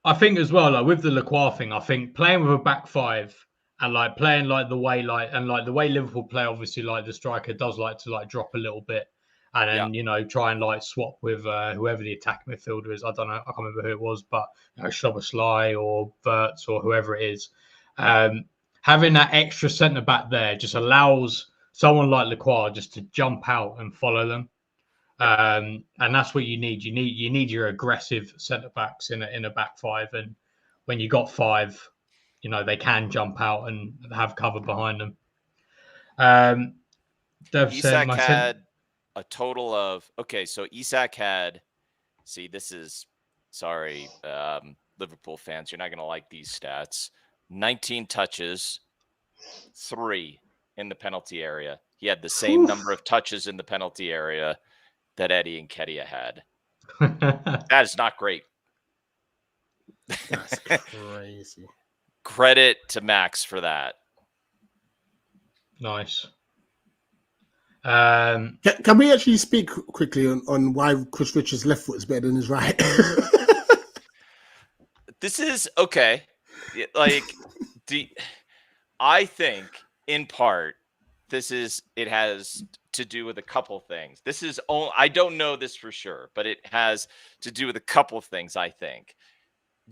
I think as well, like with the Lacroix thing, I think playing with a back five and like playing like the way Liverpool play, obviously like the striker does like to like drop a little bit and then try and like swap with whoever the attacking midfielder is. I don't know, I can't remember who it was, but Szoboszlai or Wirtz or whoever it is. Having that extra centre back there just allows someone like Lacroix just to jump out and follow them. And that's what you need. You need your aggressive centre backs in a back five, and when you got five, they can jump out and have cover behind them. Isak had a total of so Isak had. See, this is sorry, Liverpool fans, you're not going to like these stats. 19 touches, 3 in the penalty area. He had the same number of touches in the penalty area that Eddie Nketiah had. That is not great. That's crazy. Credit to Max for that. Nice. Can we actually speak quickly on why Chris Richards' left foot is better than his right? This is okay. Like, I think in part it has to do with a couple things. I don't know this for sure, but it has to do with a couple of things, I think.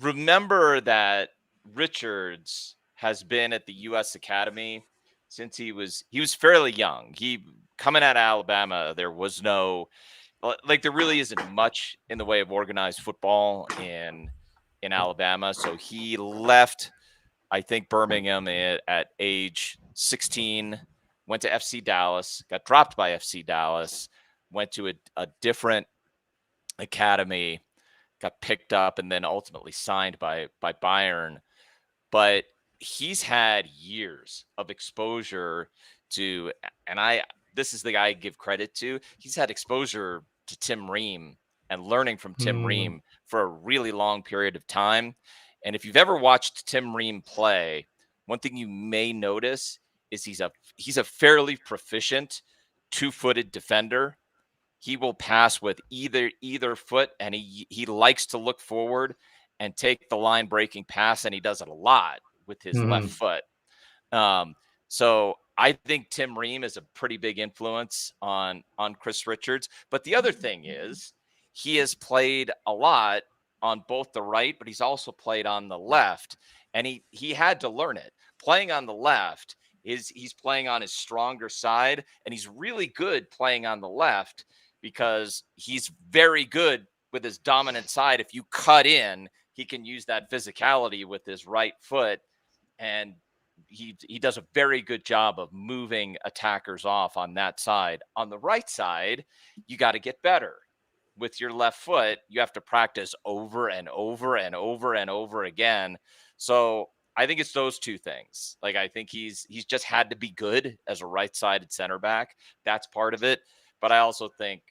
Remember that Richards has been at the U.S. Academy since he was fairly young. He coming out of Alabama, there was no, like, there really isn't much in the way of organized football in Alabama. So he left, I think, Birmingham at age 16, went to FC Dallas, got dropped by FC Dallas, went to a different academy, got picked up, and then ultimately signed by Bayern. But he's had years of exposure to, and this is the guy I give credit to. He's had exposure to Tim Ream and learning from Tim Ream for a really long period of time. And if you've ever watched Tim Ream play, one thing you may notice is he's a fairly proficient 2-footed defender. He will pass with either foot, and he likes to look forward and take the line breaking pass, and he does it a lot with his left foot. So I think Tim Ream is a pretty big influence on Chris Richards. But the other thing is he has played a lot on both the right, but he's also played on the left, and he had to learn it. Playing on the left he's playing on his stronger side, and he's really good playing on the left because he's very good with his dominant side. If you cut in, he can use that physicality with his right foot, and he does a very good job of moving attackers off on that side. On the right side, you got to get better. With your left foot, you have to practice over and over and over and over again. So I think it's those two things. Like, I think he's just had to be good as a right-sided center back. That's part of it. But I also think,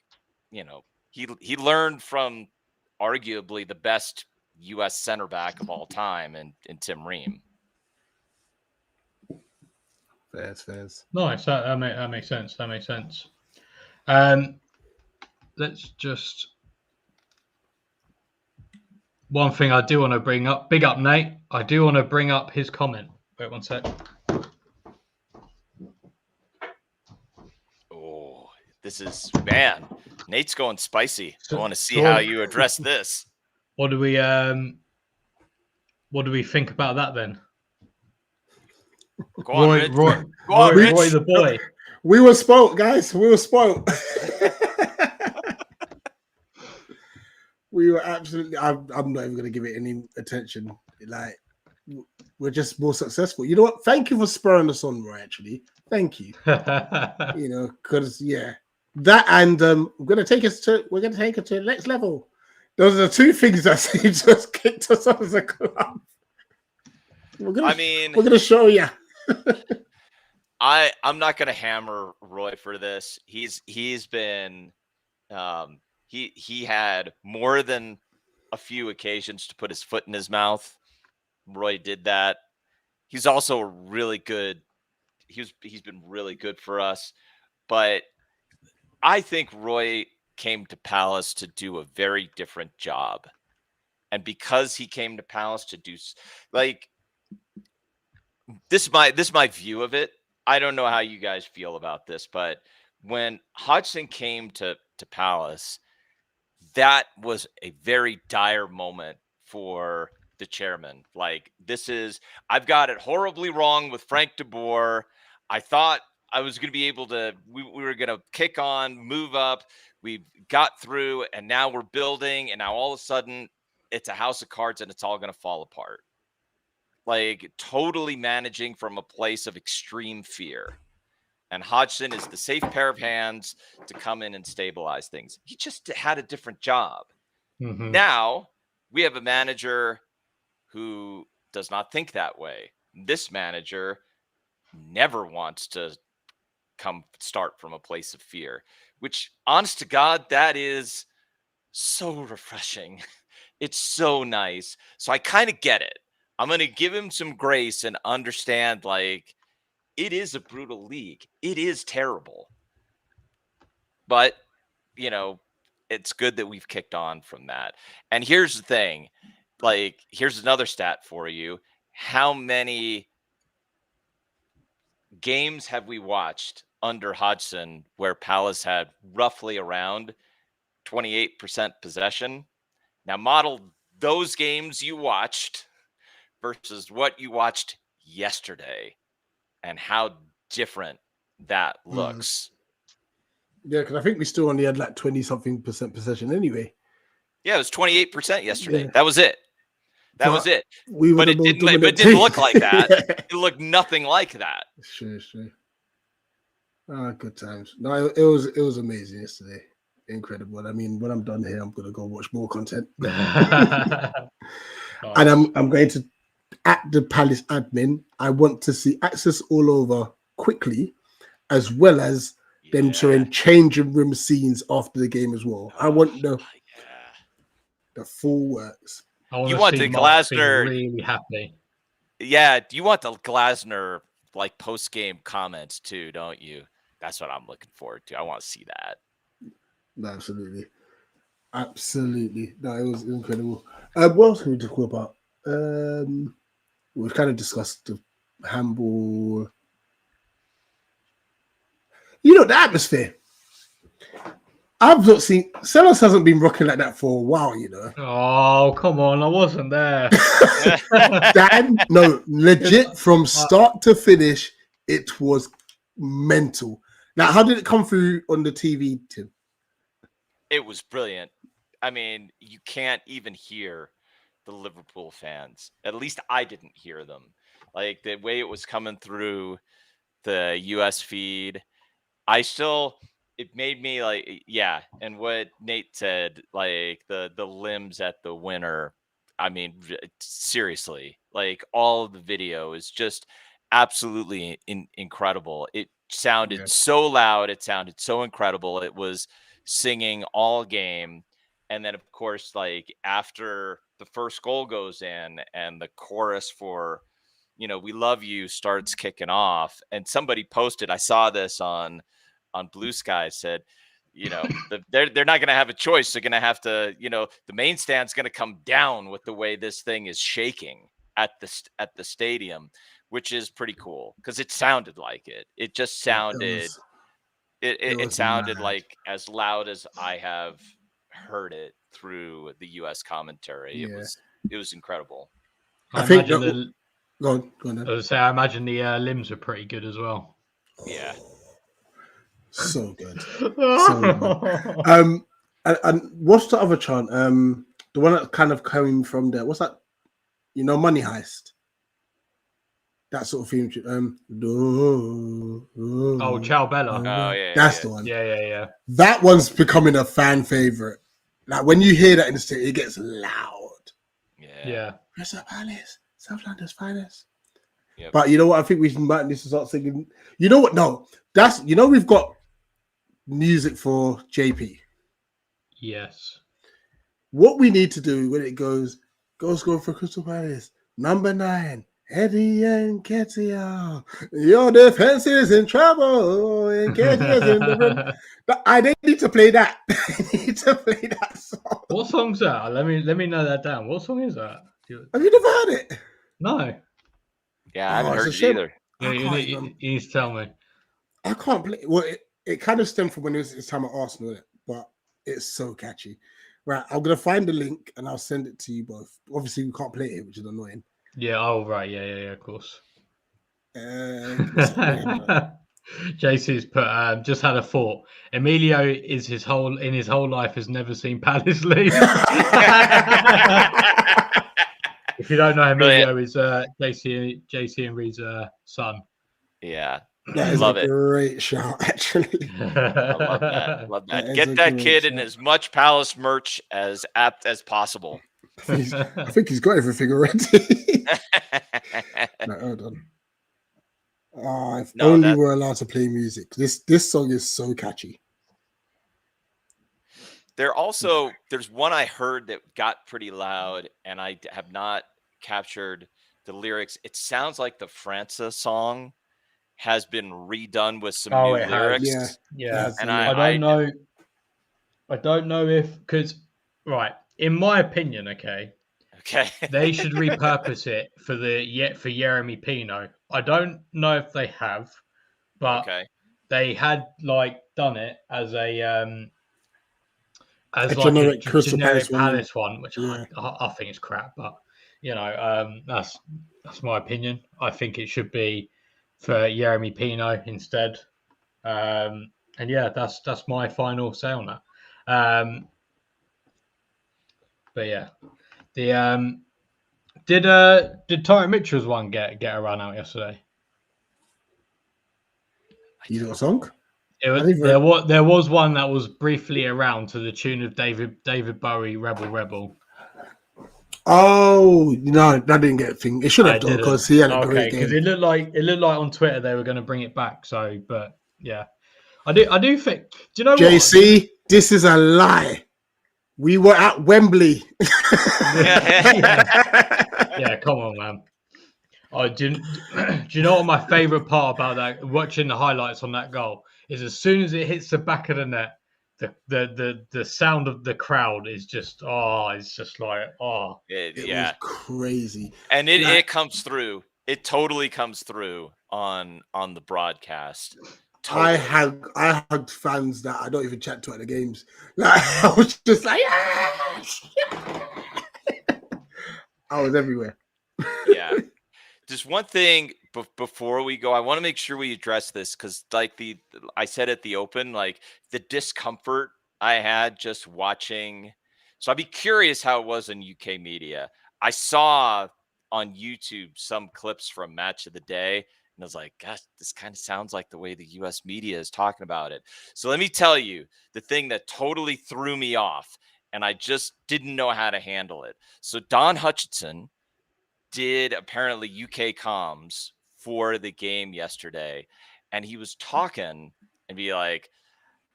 he learned from arguably the best U.S. center back of all time in Tim Ream. Fairs. Nice. That makes sense. That makes sense. Let's just, one thing I do want to bring up. Big up, Nate. I do want to bring up his comment. Wait 1 sec. Oh, this is, man, Nate's going spicy. I want to see how you address this. What do we think about that then? Go on, Rich. Go on, Roy Rich. the boy. We were spoilt, guys. We were spoilt. We were absolutely. I'm not even going to give it any attention. Like, we're just more successful. You know what? Thank you for spurring us on, Roy. Actually, thank you. Because that, and we're going to take it to the next level. Those are the two things that he just kicked us off as a club. We're going to show you. I'm not gonna hammer Roy for this. He's been he had more than a few occasions to put his foot in his mouth. Roy did that. He's also really good. He's been really good for us. But I think Roy came to Palace to do a very different job. And because he came to Palace to do like this is my view of it. I don't know how you guys feel about this, but when Hodgson came to Palace, that was a very dire moment for the chairman. Like, I've got it horribly wrong with Frank de Boer. I thought I was going to be able to, we were going to kick on, move up. We got through, and now we're building, and now all of a sudden it's a house of cards and it's all going to fall apart. Like, totally managing from a place of extreme fear. And Hodgson is the safe pair of hands to come in and stabilize things. He just had a different job. Mm-hmm. Now we have a manager who does not think that way. This manager never wants to start from a place of fear, which, honest to God, that is so refreshing. It's so nice. So I kind of get it. I'm going to give him some grace and understand, like, it is a brutal league. It is terrible. But, you know, it's good that we've kicked on from that. And here's the thing. Like, here's another stat for you. How many games have we watched under Hodgson where Palace had roughly around 28% possession? Now, model those games you watched versus what you watched yesterday and how different that looks. Yeah, because I think we still only had like 20-something% possession anyway. Yeah, it was 28% yesterday. Yeah. That was it. That was it. But it didn't look like that. It looked nothing like that. Sure. Good times. No, it was amazing yesterday. Incredible. I mean, when I'm done here, I'm gonna go watch more content. And I'm going to, at the Palace admin, I want to see access all over quickly, as well as them showing changing room scenes after the game as well. I want the full works. You want the Glasner really happy. Yeah, you want the Glasner like post game comments too, don't you? That's what I'm looking forward to. I want to see that. No, absolutely. No, it was incredible. What else can we talk about? We've kind of discussed the handball. You know, the atmosphere. I've not seen Sellers hasn't been rocking like that for a while, you know. Oh, come on, I wasn't there. Dan, no, legit from start to finish, it was mental. Now, how did it come through on the TV, Tim? It was brilliant. I mean, you can't even hear the Liverpool fans. At least I didn't hear them. Like, the way it was coming through the US feed, it made me like, yeah. And what Nate said, like the limbs at the winner, I mean, seriously, like all of the video is just absolutely incredible. It sounded so loud. It sounded so incredible. It was singing all game. And then, of course, like after the first goal goes in and the chorus for, "We love you" starts kicking off, and somebody posted, I saw this on Blue Sky, said, they're not going to have a choice. They're going to have to, the main stand's going to come down with the way this thing is shaking at the stadium, which is pretty cool because it sounded like it. It just sounded, it sounded like as loud as I have heard it through the US commentary. Yeah. It was incredible. I think go on. I imagine the limbs are pretty good as well. Yeah. So good. And what's the other chant? The one that kind of came from there. What's that? Money Heist. That sort of theme. Ciao Bella. Oh yeah. That's the one. Yeah. That one's becoming a fan favorite. Like when you hear that in the city, it gets loud. Yeah. Crystal Palace, South London's finest. Yep. But you know what? I think we might need to start singing. You know what? No, we've got music for JP. Yes. What we need to do when it goes score for Crystal Palace, number 9, Eddie NKETIAH. Your defense is in trouble. NKETIAH's in the room. But I need to play that. I need to play that song. What song's that? Let me know that down. What song is that? Have you never heard it? No. Yeah, I haven't it's a heard it shame. either. Yeah, you need to tell me. I can't play. Well, it kind of stemmed from when it was his time at Arsenal, but it's so catchy. Right, I'm gonna find the link and I'll send it to you both. Obviously, we can't play it, which is annoying. Yeah. Oh, right. Yeah. Of course. Yeah. JC's put just had a thought. Emilio is his whole life has never seen Palace leave. If you don't know, Emilio is JC and Reed's son. Yeah. That is Love a it. great shout, actually. I love that. Love that. That is Get a that great kid in shout. as much Palace merch as apt as possible. I think he's got everything already. No, hold on. If only we're allowed to play music. This song is so catchy. There's one I heard that got pretty loud, and I have not captured the lyrics. It sounds like the França song has been redone with some new lyrics. Yeah. And I don't know if, because in my opinion, okay, they should repurpose it for Jeremy Pino. I don't know if they have, but they had done it as a generic Crystal Palace one, which I think is crap. But that's my opinion. I think it should be for Jeremy Pino instead. And yeah, that's my final say on that. But yeah, the did Tyron Mitchell's one get a run out yesterday? You got a song? There was one that was briefly around to the tune of David Bowie, Rebel Rebel. Oh no, that didn't get a thing. It should have done because he had a great game. Because it looked like on Twitter they were going to bring it back. So, but yeah, I do think. Do you know JC, what? This is a lie. We were at Wembley. Yeah, come on, man. Oh, do you know what my favorite part about that? Watching the highlights on that goal is as soon as it hits the back of the net, the sound of the crowd is just it's just like it was crazy, and it comes through. It totally comes through on the broadcast. Totally. I hugged fans that I don't even chat to at the games. I was just like, I was everywhere. Yeah. Just one thing before we go, I want to make sure we address this because, I said at the open, the discomfort I had just watching. So I'd be curious how it was in UK media. I saw on YouTube some clips from Match of the Day, and I was like, gosh, this kind of sounds like the way the US media is talking about it. So let me tell you the thing that totally threw me off, and I just didn't know how to handle it. So Don Hutchinson did apparently UK comms for the game yesterday, and he was talking and be like,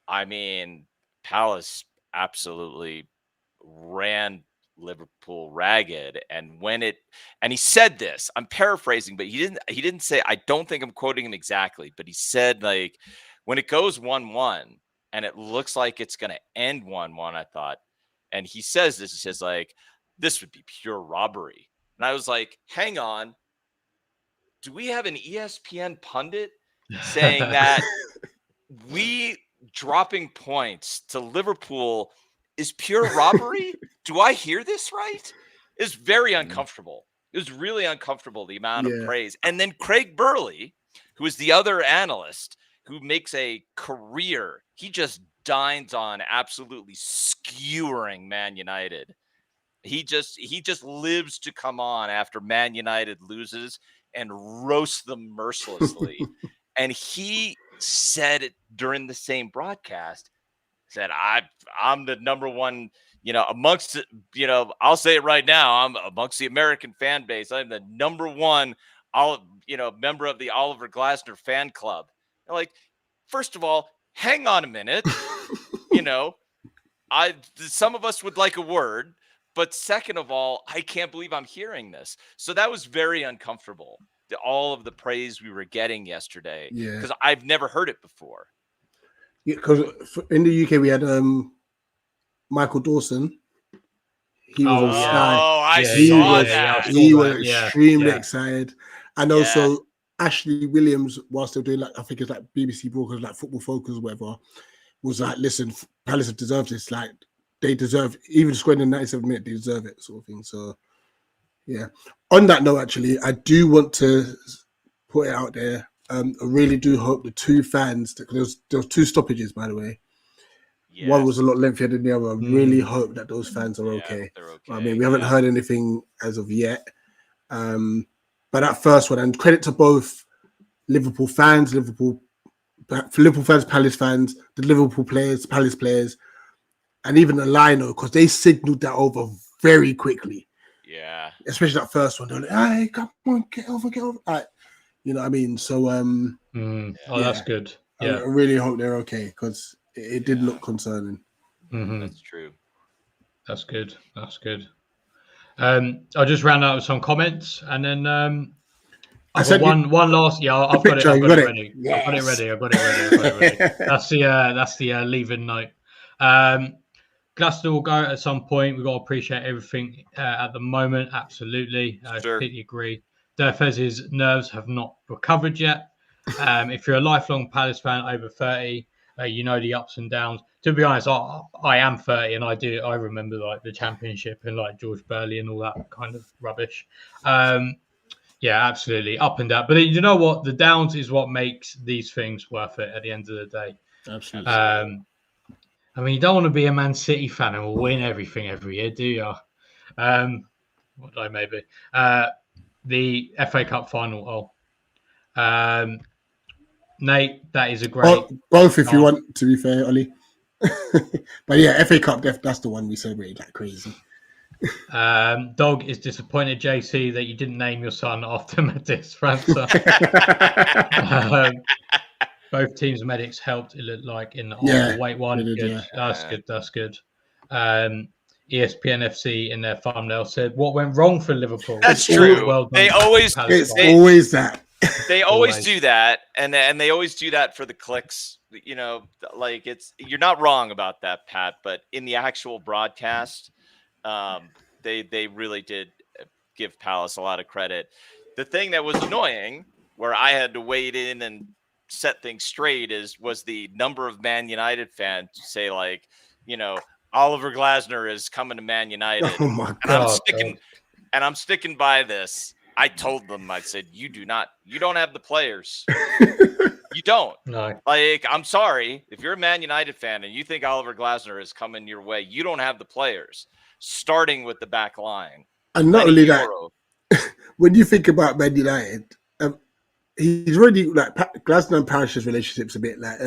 I mean, Palace absolutely ran Liverpool ragged, and he said this, I'm paraphrasing, but he didn't say, I don't think I'm quoting him exactly, but he said, when it goes 1-1 and it looks like it's going to end 1-1, I thought, and he says this, he says this would be pure robbery. And I was like, hang on. Do we have an ESPN pundit saying that we dropping points to Liverpool is pure robbery? Do I hear this right? It's very uncomfortable. It was really uncomfortable, the amount of praise. And then Craig Burley, who is the other analyst who makes a career, he just dines on absolutely skewering Man United. He just lives to come on after Man United loses and roast them mercilessly. And he said it during the same broadcast, said, I'm the number one, amongst, I'll say it right now, I'm amongst the American fan base. I'm the number one member of the Oliver Glasner fan club. And like, first of all, hang on a minute. Some of us would like a word, but second of all, I can't believe I'm hearing this. So that was very uncomfortable. All of the praise we were getting yesterday, because I've never heard it before. Yeah, because in the UK we had Michael Dawson. He was on Sky. I saw that. He was extremely excited, and also Ashley Williams, whilst they're doing I think it's like BBC Broadcast, like Football Focus or whatever, was like, listen, Palace deserves this. Like they deserve, even scoring in 97 minutes, they deserve it, sort of thing. So yeah. On that note, actually, I do want to put it out there. I really do hope the two fans, because there was two stoppages, by the way. Yes. One was a lot lengthier than the other. I really hope that those fans are okay. They're okay. I mean, we haven't heard anything as of yet. But that first one, and credit to both Liverpool fans, Liverpool fans, Palace fans, the Liverpool players, Palace players, and even the lino, because they signalled that over very quickly. Yeah. Especially that first one. They're like, hey, come on, get over. You know what I mean? So, that's good. Yeah. I really hope they're okay, because it did look concerning. Mm-hmm. That's true. That's good. I'll just round out with some comments, and then I've got one last. Yeah, I've got it ready. Yes. I've got it ready. That's the leaving note. Glasgow will go at some point. We've got to appreciate everything at the moment. Absolutely. I completely agree. Defez's nerves have not recovered yet. If you're a lifelong Palace fan over 30, you know the ups and downs. To be honest, I am 30 and I remember like the Championship and like George Burley and all that kind of rubbish. Yeah, absolutely. Up and down. But you know what? The downs is what makes these things worth it at the end of the day. Absolutely. I mean, you don't want to be a Man City fan and win everything every year, do you? Maybe. The FA Cup final. Nate, that is a great... Both, if you want, to be fair, Ollie. But yeah, FA Cup, that's the one we celebrated like crazy. Dog is disappointed, JC, that you didn't name your son after Matis França. Both teams' medics helped, it looked like, in the weight one. Good. That's good. ESPN FC in their thumbnail said, "What went wrong for Liverpool?" That's true. Well done. They always always that. They always do that, and they always do that for the clicks. You know, like you're not wrong about that, Pat. But in the actual broadcast, they really did give Palace a lot of credit. The thing that was annoying, where I had to wade in and set things straight, was the number of Man United fans say, like, Oliver Glasner is coming to Man United. Oh my God! I'm sticking by this. I told them, I said, you don't have the players. You don't. No. Like, I'm sorry. If you're a Man United fan and you think Oliver Glasner is coming your way, you don't have the players, starting with the back line. And not only that, when you think about Man United, he's already, like, Glasner and Parrish's relationship's a bit like,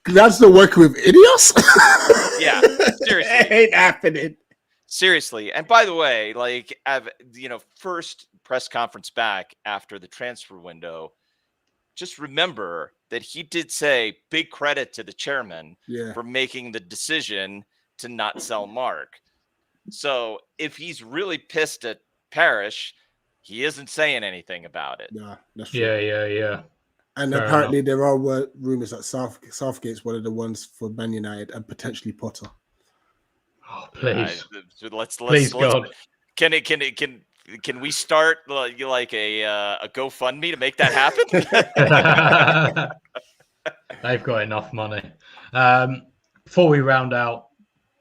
Glasner working with idiots? Yeah, seriously. It ain't happening. Seriously. And by the way, like, first press conference back after the transfer window, just remember that he did say big credit to the chairman for making the decision to not sell Mark. So if he's really pissed at Parrish, he isn't saying anything about it. Yeah, that's true. Yeah. And Fair apparently enough. there are rumors that Southgate's one of the ones for Man United and potentially Potter. Oh, please. Please, God. Can we start like a GoFundMe to make that happen? They've got enough money. Before we round out,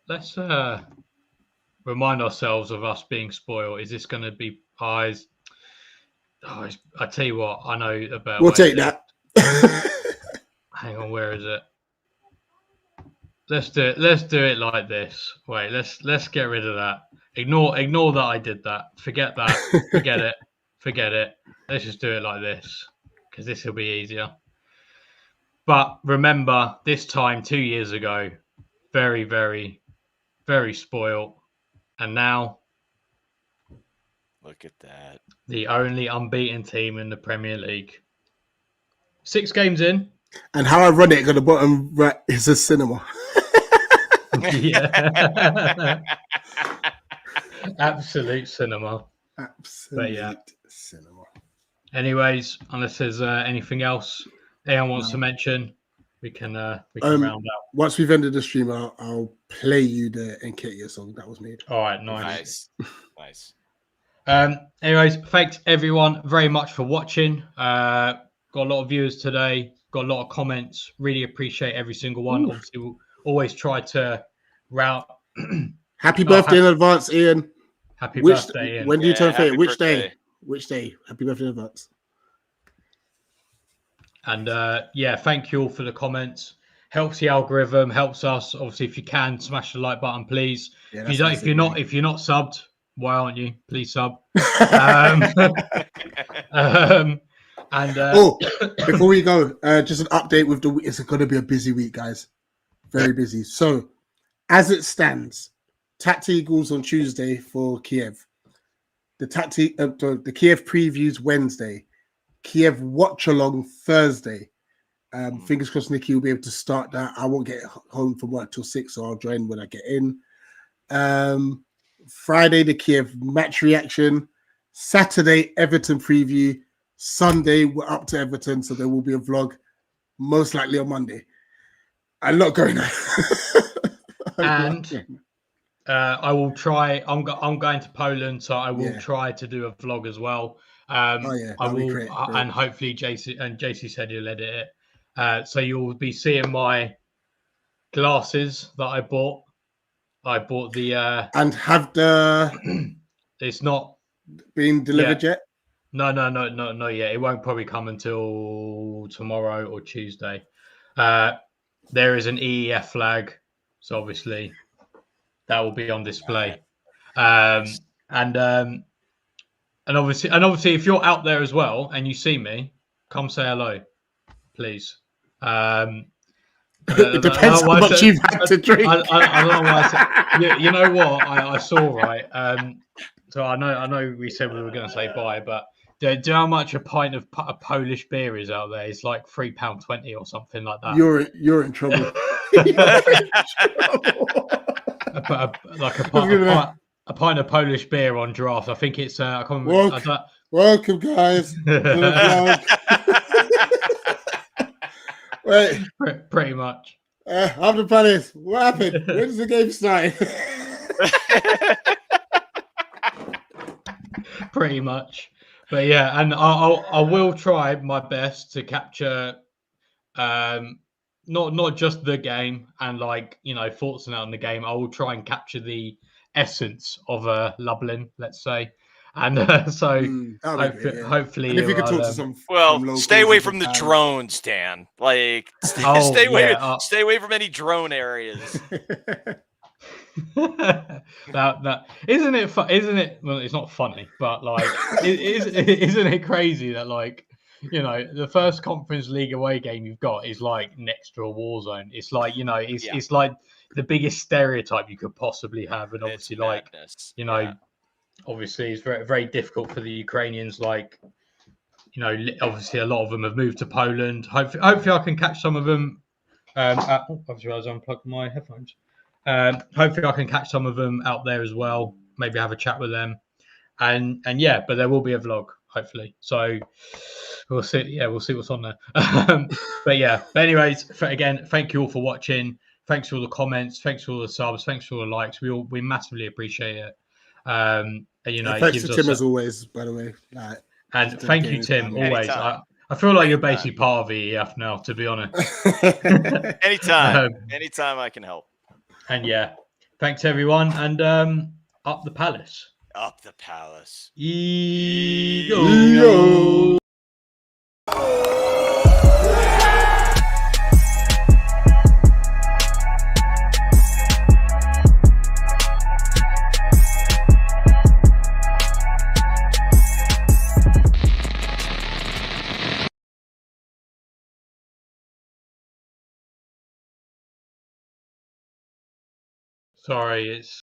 let's remind ourselves of us being spoiled. Is this going to be pies? I tell you what, I know about. We'll take that. Hang on, where is it? Let's do it like this. Wait, let's get rid of that. Ignore that I did that. Forget that. Forget it. Let's just do it like this, because this will be easier. But remember, this time 2 years ago, very, very, very spoiled, and now Look at that. The only unbeaten team in the Premier League. 6 games in. And how ironic at the bottom right is a cinema. Yeah. Absolute cinema. Absolute cinema. Anyways, unless there's anything else anyone wants to mention, we can round out. Once we've ended the stream, I'll play you the NKETIAH song that was made. All right, nice. Nice. Anyways, thanks everyone very much for watching. Got a lot of viewers today. Got a lot of comments. Really appreciate every single one. Ooh. Obviously, we'll always try to route. Happy birthday in advance, Ian. Happy birthday, Ian. When do you turn 30? Which birthday. day? Which day? Happy birthday in advance. And thank you all for the comments. Helps the algorithm, helps us. Obviously, if you can, smash the like button, please. Yeah, if you're not subbed, why aren't you? Please sub. Before we go, just an update with the week. It's going to be a busy week, guys. Very busy. So, as it stands, Tact Eagles on Tuesday for Kiev. The Kiev previews Wednesday. Kiev watch along Thursday. Fingers crossed Nikki will be able to start that. I won't get home from work till 6, so I'll join when I get in. Friday, the Kiev match reaction. Saturday, Everton preview. Sunday, we're up to Everton, so there will be a vlog, most likely on Monday. I'm not going there. I will try. I'm going to Poland, so I will try to do a vlog as well. I will, great. And hopefully JC said he'll edit it. So you'll be seeing my glasses that I bought. I bought the and have the. It's not been delivered yet. No, not yet. It won't probably come until tomorrow or Tuesday. There is an EEF flag, so obviously that will be on display. And obviously, if you're out there as well and you see me, come say hello, please. It depends how much you've had to drink. I don't know why I said. You know what? I saw right. So I know we said we were going to say bye, but do you know how much a pint of a Polish beer is out there? It's like £3.20 or something like that. You're in trouble. A pint of Polish beer on draft. I think it's. I can't remember. Welcome, guys. Wait. Pretty much. After Palace, what happened? When does the game start? Pretty much. But yeah, and I will try my best to capture not just the game and thoughts on the game. I will try and capture the essence of Lublin, let's say. And hopefully, and if you could talk to some stay away from the drones, Dan. Stay away from any drone areas. that isn't it? Isn't it? Well, it's not funny, but isn't it crazy that the first Conference League away game you've got is next to a war zone. It's it's like the biggest stereotype you could possibly have, and obviously obviously it's very, very difficult for the Ukrainians. Obviously a lot of them have moved to Poland. Hopefully I can catch some of them. Obviously I unplugged my headphones. Hopefully I can catch some of them out there as well. Maybe have a chat with them. And but there will be a vlog, hopefully. So we'll see. Yeah, we'll see what's on there. But anyways, again, thank you all for watching. Thanks for all the comments. Thanks for all the subs. Thanks for all the likes. We massively appreciate it. Thanks to Tim as always, by the way. And thank you, Tim. Always. I feel like you're basically part of EEF now, to be honest. Anytime I can help. And thanks everyone. And up the palace. Up the palace. Eagle. Sorry, it's